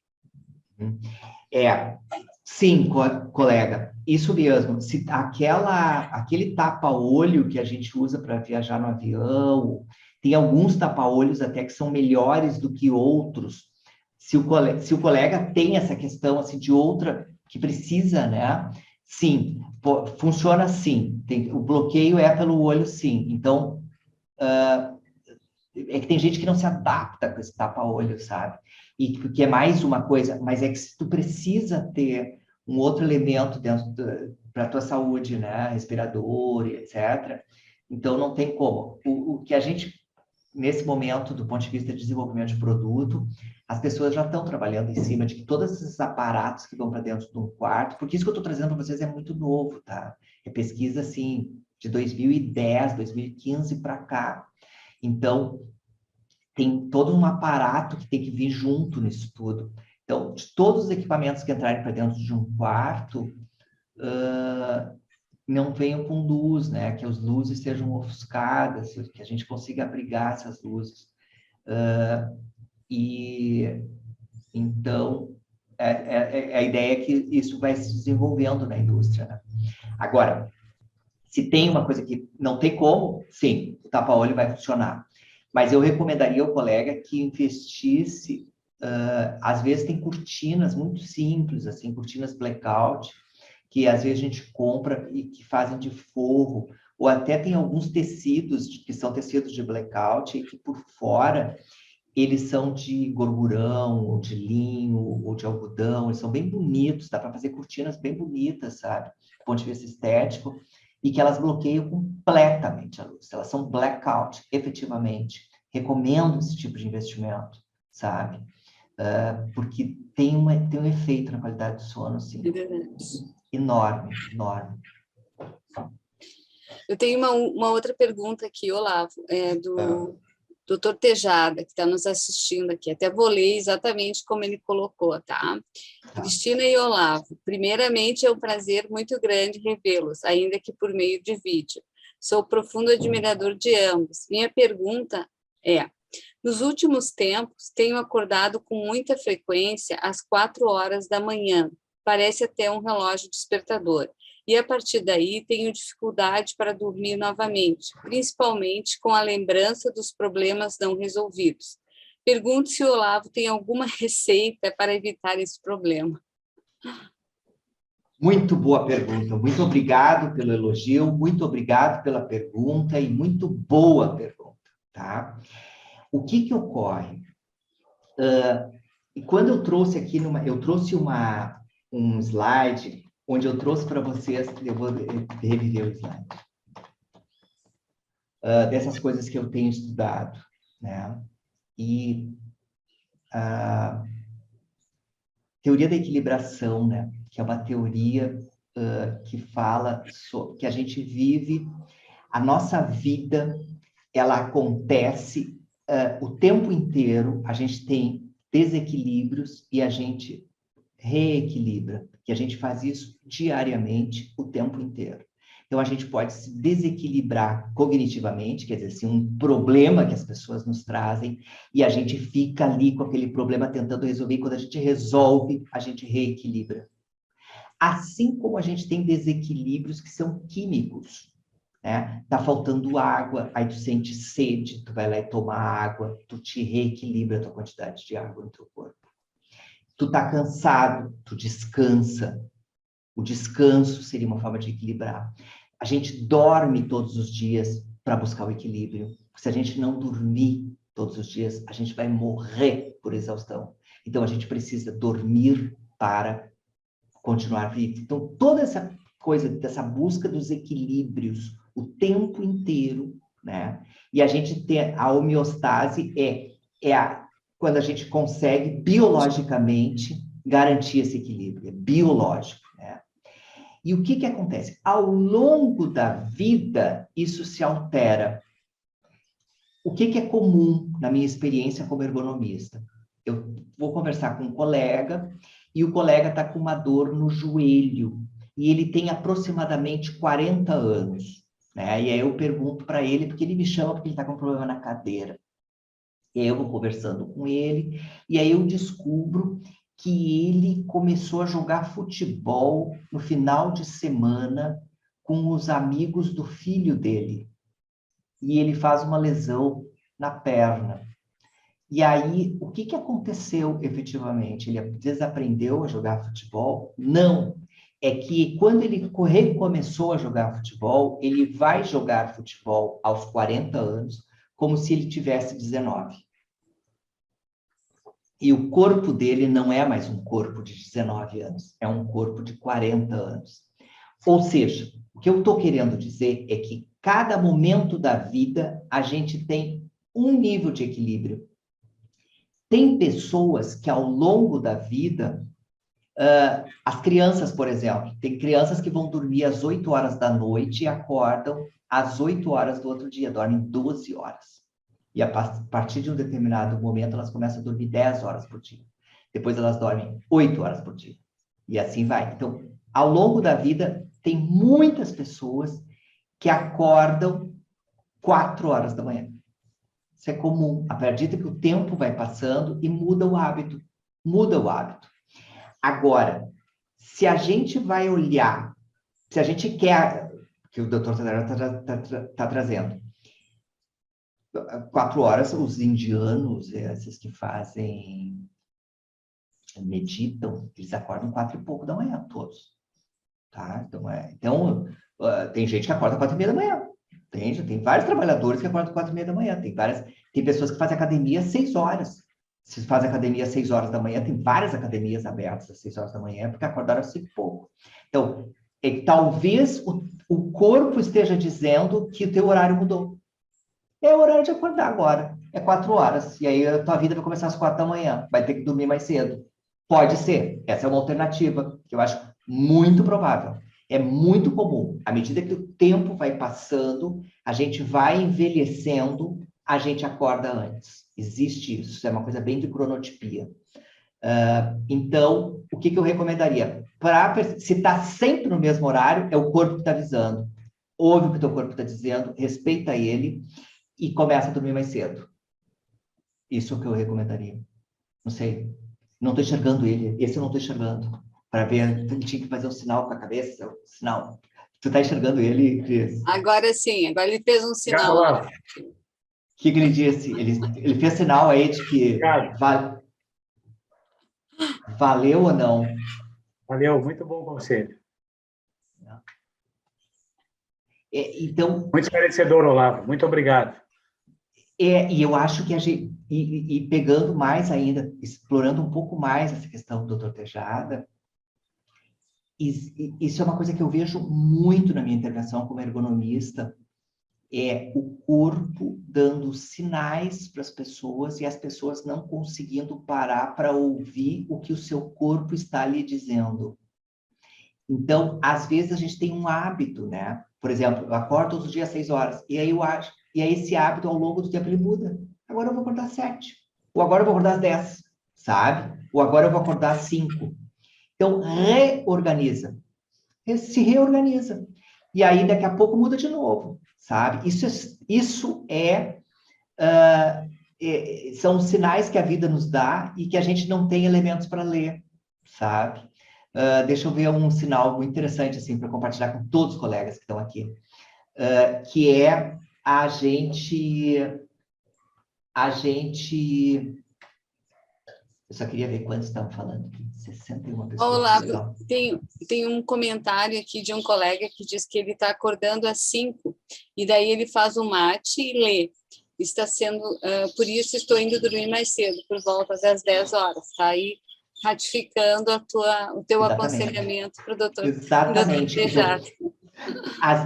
Sim, colega, isso mesmo. Se aquele tapa-olho que a gente usa para viajar no avião, tem alguns tapa-olhos até que são melhores do que outros se o colega tem essa questão assim, de outra que precisa, né? Sim, funciona assim. O bloqueio é pelo olho, sim. Então, é que tem gente que não se adapta com esse tapa-olho, sabe? E que é mais uma coisa, mas é que se tu precisa ter um outro elemento dentro para a tua saúde, né? Respirador, etc. Então, não tem como. O que a gente, nesse momento, do ponto de vista de desenvolvimento de produto, as pessoas já estão trabalhando em cima de que todos esses aparatos que vão para dentro de um quarto, porque isso que eu estou trazendo para vocês é muito novo, tá? É pesquisa, assim, de 2010, 2015 para cá. Então, tem todo um aparato que tem que vir junto nisso tudo. Então, de todos os equipamentos que entrarem para dentro de um quarto, não venham com luz, né? Que as luzes sejam ofuscadas, que a gente consiga abrigar essas luzes. E então, a ideia é que isso vai se desenvolvendo na indústria, né? Agora, se tem uma coisa que não tem como, sim, o tapa-olho vai funcionar. Mas eu recomendaria ao colega que investisse, às vezes tem cortinas muito simples, assim, cortinas blackout, que às vezes a gente compra e que fazem de forro, ou até tem alguns tecidos que são tecidos de blackout e que por fora eles são de gorgurão, ou de linho, ou de algodão, eles são bem bonitos, dá para fazer cortinas bem bonitas, sabe? Do ponto de vista estético, e que elas bloqueiam completamente a luz. Elas são blackout, efetivamente. Recomendo esse tipo de investimento, sabe? Porque tem um efeito na qualidade do sono, assim, enorme, enorme. Eu tenho uma outra pergunta aqui, Olavo, do Dr. Tejada, que está nos assistindo aqui. Até vou ler exatamente como ele colocou, tá? Cristina e Olavo, primeiramente é um prazer muito grande revê-los, ainda que por meio de vídeo. Sou profundo admirador de ambos. Minha pergunta é, nos últimos tempos, tenho acordado com muita frequência às 4 horas da manhã, parece até um relógio despertador. E, a partir daí, tenho dificuldade para dormir novamente, principalmente com a lembrança dos problemas não resolvidos. Pergunto se o Olavo tem alguma receita para evitar esse problema. Muito boa pergunta. Muito obrigado pelo elogio, muito obrigado pela pergunta e muito boa pergunta, tá? O que ocorre? E quando eu trouxe aqui, eu trouxe um slide onde eu trouxe para vocês, eu vou reviver o slide, dessas coisas que eu tenho estudado, né? E a teoria da equilibração, né? Que é uma teoria que fala que a gente vive, a nossa vida, ela acontece o tempo inteiro, a gente tem desequilíbrios e a gente reequilibra, que a gente faz isso diariamente, o tempo inteiro. Então, a gente pode se desequilibrar cognitivamente, quer dizer, assim, um problema que as pessoas nos trazem, e a gente fica ali com aquele problema tentando resolver, e quando a gente resolve, a gente reequilibra. Assim como a gente tem desequilíbrios que são químicos, né? Tá faltando água, aí tu sente sede, tu vai lá e toma água, tu te reequilibra a tua quantidade de água no teu corpo. Tu tá cansado, tu descansa. O descanso seria uma forma de equilibrar. A gente dorme todos os dias para buscar o equilíbrio. Se a gente não dormir todos os dias, a gente vai morrer por exaustão. Então, a gente precisa dormir para continuar vivo. Então, toda essa coisa dessa busca dos equilíbrios o tempo inteiro, né? E a gente ter a homeostase quando a gente consegue biologicamente garantir esse equilíbrio, é biológico, né? E o que acontece? Ao longo da vida, isso se altera. O que é comum na minha experiência como ergonomista? Eu vou conversar com um colega e o colega está com uma dor no joelho e ele tem aproximadamente 40 anos, né? E aí eu pergunto para ele, porque ele me chama porque ele está com um problema na cadeira. E aí eu vou conversando com ele e aí eu descubro que ele começou a jogar futebol no final de semana com os amigos do filho dele. E ele faz uma lesão na perna. E aí, o que que aconteceu efetivamente? Ele desaprendeu a jogar futebol? Não. É que quando ele recomeçou a jogar futebol, ele vai jogar futebol aos 40 anos, como se ele tivesse 19. E o corpo dele não é mais um corpo de 19 anos, é um corpo de 40 anos. Ou seja, o que eu estou querendo dizer é que cada momento da vida a gente tem um nível de equilíbrio. Tem pessoas que ao longo da vida, as crianças, por exemplo, tem crianças que vão dormir às 8 horas da noite e acordam às 8 horas do outro dia, dormem 12 horas. E a partir de um determinado momento, elas começam a dormir 10 horas por dia. Depois elas dormem 8 horas por dia. E assim vai. Então, ao longo da vida, tem muitas pessoas que acordam 4 horas da manhã. Isso é comum. À medida que o tempo vai passando e muda o hábito. Muda o hábito. Agora, se a gente vai olhar, se a gente quer, que o doutor está trazendo, 4 horas, os indianos, esses que meditam, eles acordam 4 e pouco da manhã, todos. Tá? Então, tem gente que acorda 4:30 da manhã. Tem vários trabalhadores que acordam 4:30 da manhã. Tem pessoas que fazem academia às 6 horas. Se faz academia às 6 horas da manhã, tem várias academias abertas às 6 horas da manhã, porque acordaram às 5 e pouco. Então, talvez o corpo esteja dizendo que o teu horário mudou. É o horário de acordar agora. É 4 horas. E aí a tua vida vai começar às 4 da manhã. Vai ter que dormir mais cedo. Pode ser. Essa é uma alternativa, que eu acho muito provável. É muito comum. À medida que o tempo vai passando, a gente vai envelhecendo, a gente acorda antes. Existe isso. Isso é uma coisa bem de cronotipia. Então, o que eu recomendaria? Se está sempre no mesmo horário, é o corpo que está avisando. Ouve o que o teu corpo está dizendo, respeita ele e começa a dormir mais cedo. Isso é o que eu recomendaria. Não sei. Não estou enxergando ele. Esse eu não estou enxergando. Para ver, eu tinha que fazer um sinal com a cabeça. Um sinal. Tu está enxergando ele, Cris? Agora sim. Agora ele fez um sinal. Obrigado, Lá. O que ele disse? Ele fez sinal aí de que valeu ou não? Valeu, muito bom conselho. Então, Muito esclarecedor, Olavo. Muito obrigado. E eu acho que a gente, pegando mais ainda, explorando um pouco mais essa questão do Dr. Tejada, isso é uma coisa que eu vejo muito na minha intervenção como ergonomista, é o corpo dando sinais para as pessoas e as pessoas não conseguindo parar para ouvir o que o seu corpo está lhe dizendo. Então, às vezes a gente tem um hábito, né? Por exemplo, eu acordo todos os dias às 6 horas, e aí esse hábito, ao longo do tempo, ele muda. Agora eu vou acordar às 7, ou agora eu vou acordar às 10, sabe? Ou agora eu vou acordar às 5. Então, reorganiza. Se reorganiza. E aí, daqui a pouco, muda de novo, sabe? São sinais que a vida nos dá e que a gente não tem elementos para ler, sabe? Deixa eu ver um sinal muito interessante, assim, para compartilhar com todos os colegas que estão aqui, que é a gente... Eu só queria ver quantos estão falando aqui. 61 pessoas. Olá, tem um comentário aqui de um colega que diz que ele está acordando às 5, e daí ele faz o mate e lê. Está sendo, por isso estou indo dormir mais cedo, por volta das 10 horas. Está aí ratificando o teu aconselhamento para o doutor. Exatamente.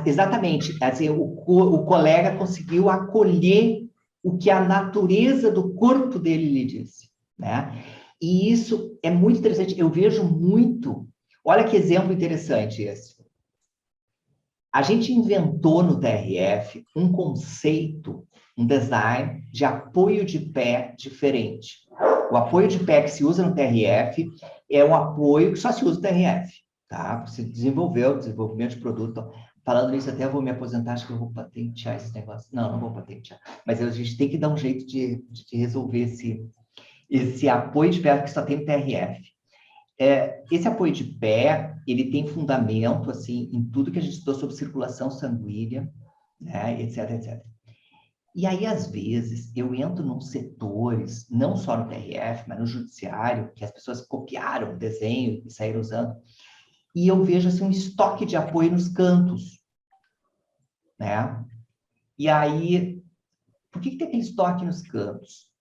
Exatamente. Assim, o colega conseguiu acolher o que a natureza do corpo dele lhe disse, né? E isso é muito interessante. Eu vejo muito... Olha que exemplo interessante esse. A gente inventou no TRF um conceito, um design de apoio de pé diferente. O apoio de pé que se usa no TRF é um apoio que só se usa no TRF, tá? Você desenvolveu, desenvolvimento de produto. Então, falando nisso, até eu vou me aposentar, acho que eu vou patentear esse negócio. Não vou patentear. Mas a gente tem que dar um jeito de resolver esse apoio de pé que só tem no TRF. Esse apoio de pé, ele tem fundamento, assim, em tudo que a gente estudou sobre circulação sanguínea, né, etc, etc. E aí, às vezes, eu entro nos setores, não só no TRF, mas no judiciário, que as pessoas copiaram o desenho e saíram usando, e eu vejo assim, um estoque de apoio nos cantos, né? E aí, por que tem aquele estoque nos cantos?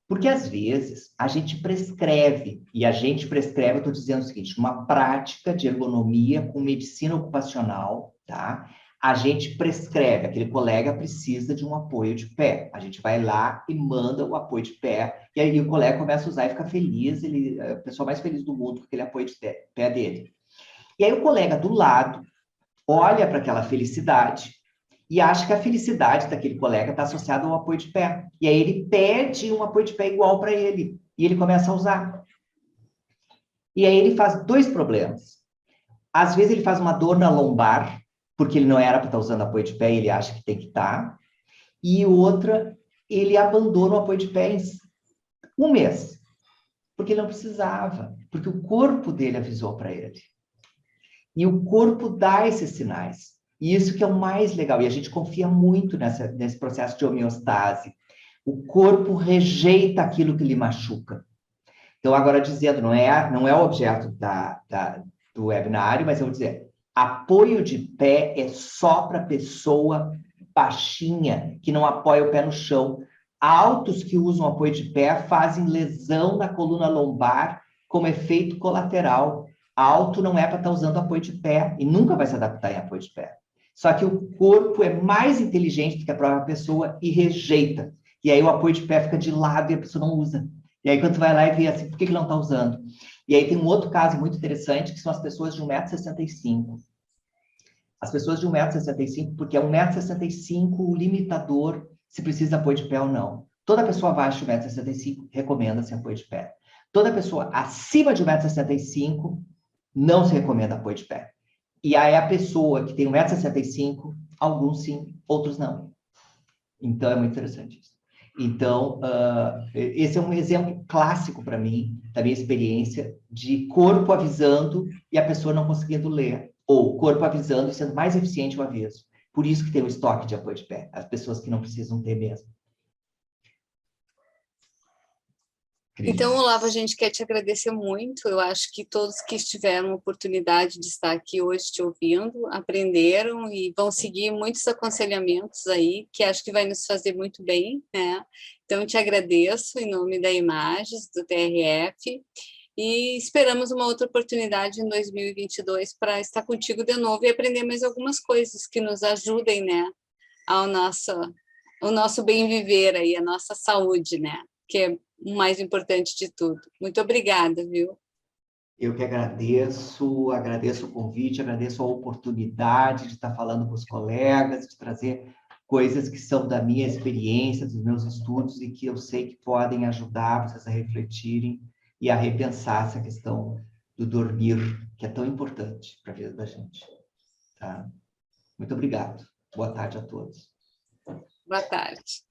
Porque, às vezes, a gente prescreve, e a gente prescreve, eu estou dizendo o seguinte, uma prática de ergonomia com medicina ocupacional, tá? A gente prescreve, aquele colega precisa de um apoio de pé. A gente vai lá e manda o apoio de pé, e aí o colega começa a usar e fica feliz, ele é a pessoa mais feliz do mundo com aquele apoio de pé dele. E aí o colega do lado olha para aquela felicidade e acha que a felicidade daquele colega está associada ao apoio de pé. E aí ele pede um apoio de pé igual para ele, e ele começa a usar. E aí ele faz dois problemas. Às vezes ele faz uma dor na lombar, porque ele não era para estar usando apoio de pé e ele acha que tem que estar. E outra, ele abandona o apoio de pé em um mês, porque ele não precisava, porque o corpo dele avisou para ele. E o corpo dá esses sinais. E isso que é o mais legal. E a gente confia muito nesse processo de homeostase. O corpo rejeita aquilo que lhe machuca. Então, agora dizendo, não é o objeto do webinário, mas eu vou dizer, apoio de pé é só para pessoa baixinha, que não apoia o pé no chão. Altos que usam apoio de pé fazem lesão na coluna lombar como efeito colateral. Alto não é para estar usando apoio de pé e nunca vai se adaptar em apoio de pé. Só que o corpo é mais inteligente do que a própria pessoa e rejeita. E aí o apoio de pé fica de lado e a pessoa não usa. E aí quando tu vai lá e vê assim, por que não está usando? E aí tem um outro caso muito interessante, que são as pessoas de 1,65 m. As pessoas de 1,65 m, porque é 1,65 m o limitador se precisa de apoio de pé ou não. Toda pessoa abaixo de 1,65 m recomenda-se apoio de pé. Toda pessoa acima de 1,65 m não se recomenda apoio de pé. E aí a pessoa que tem 1,65 m, alguns sim, outros não. Então é muito interessante isso. Então, esse é um exemplo clássico para mim, da minha experiência, de corpo avisando e a pessoa não conseguindo ler, ou corpo avisando e sendo mais eficiente o aviso. Por isso que tem o estoque de apoio de pé, as pessoas que não precisam ter mesmo. Então, Olavo, a gente quer te agradecer muito. Eu acho que todos que tiveram a oportunidade de estar aqui hoje te ouvindo, aprenderam e vão seguir muitos aconselhamentos aí, que acho que vai nos fazer muito bem, né? Então, eu te agradeço em nome da Imagens, do TRF, e esperamos uma outra oportunidade em 2022 para estar contigo de novo e aprender mais algumas coisas que nos ajudem, né, ao nosso bem viver aí, a nossa saúde, né? Que é o mais importante de tudo. Muito obrigada, viu? Eu que agradeço o convite, agradeço a oportunidade de estar falando com os colegas, de trazer coisas que são da minha experiência, dos meus estudos, e que eu sei que podem ajudar vocês a refletirem e a repensar essa questão do dormir, que é tão importante para a vida da gente. Tá? Muito obrigado. Boa tarde a todos. Boa tarde.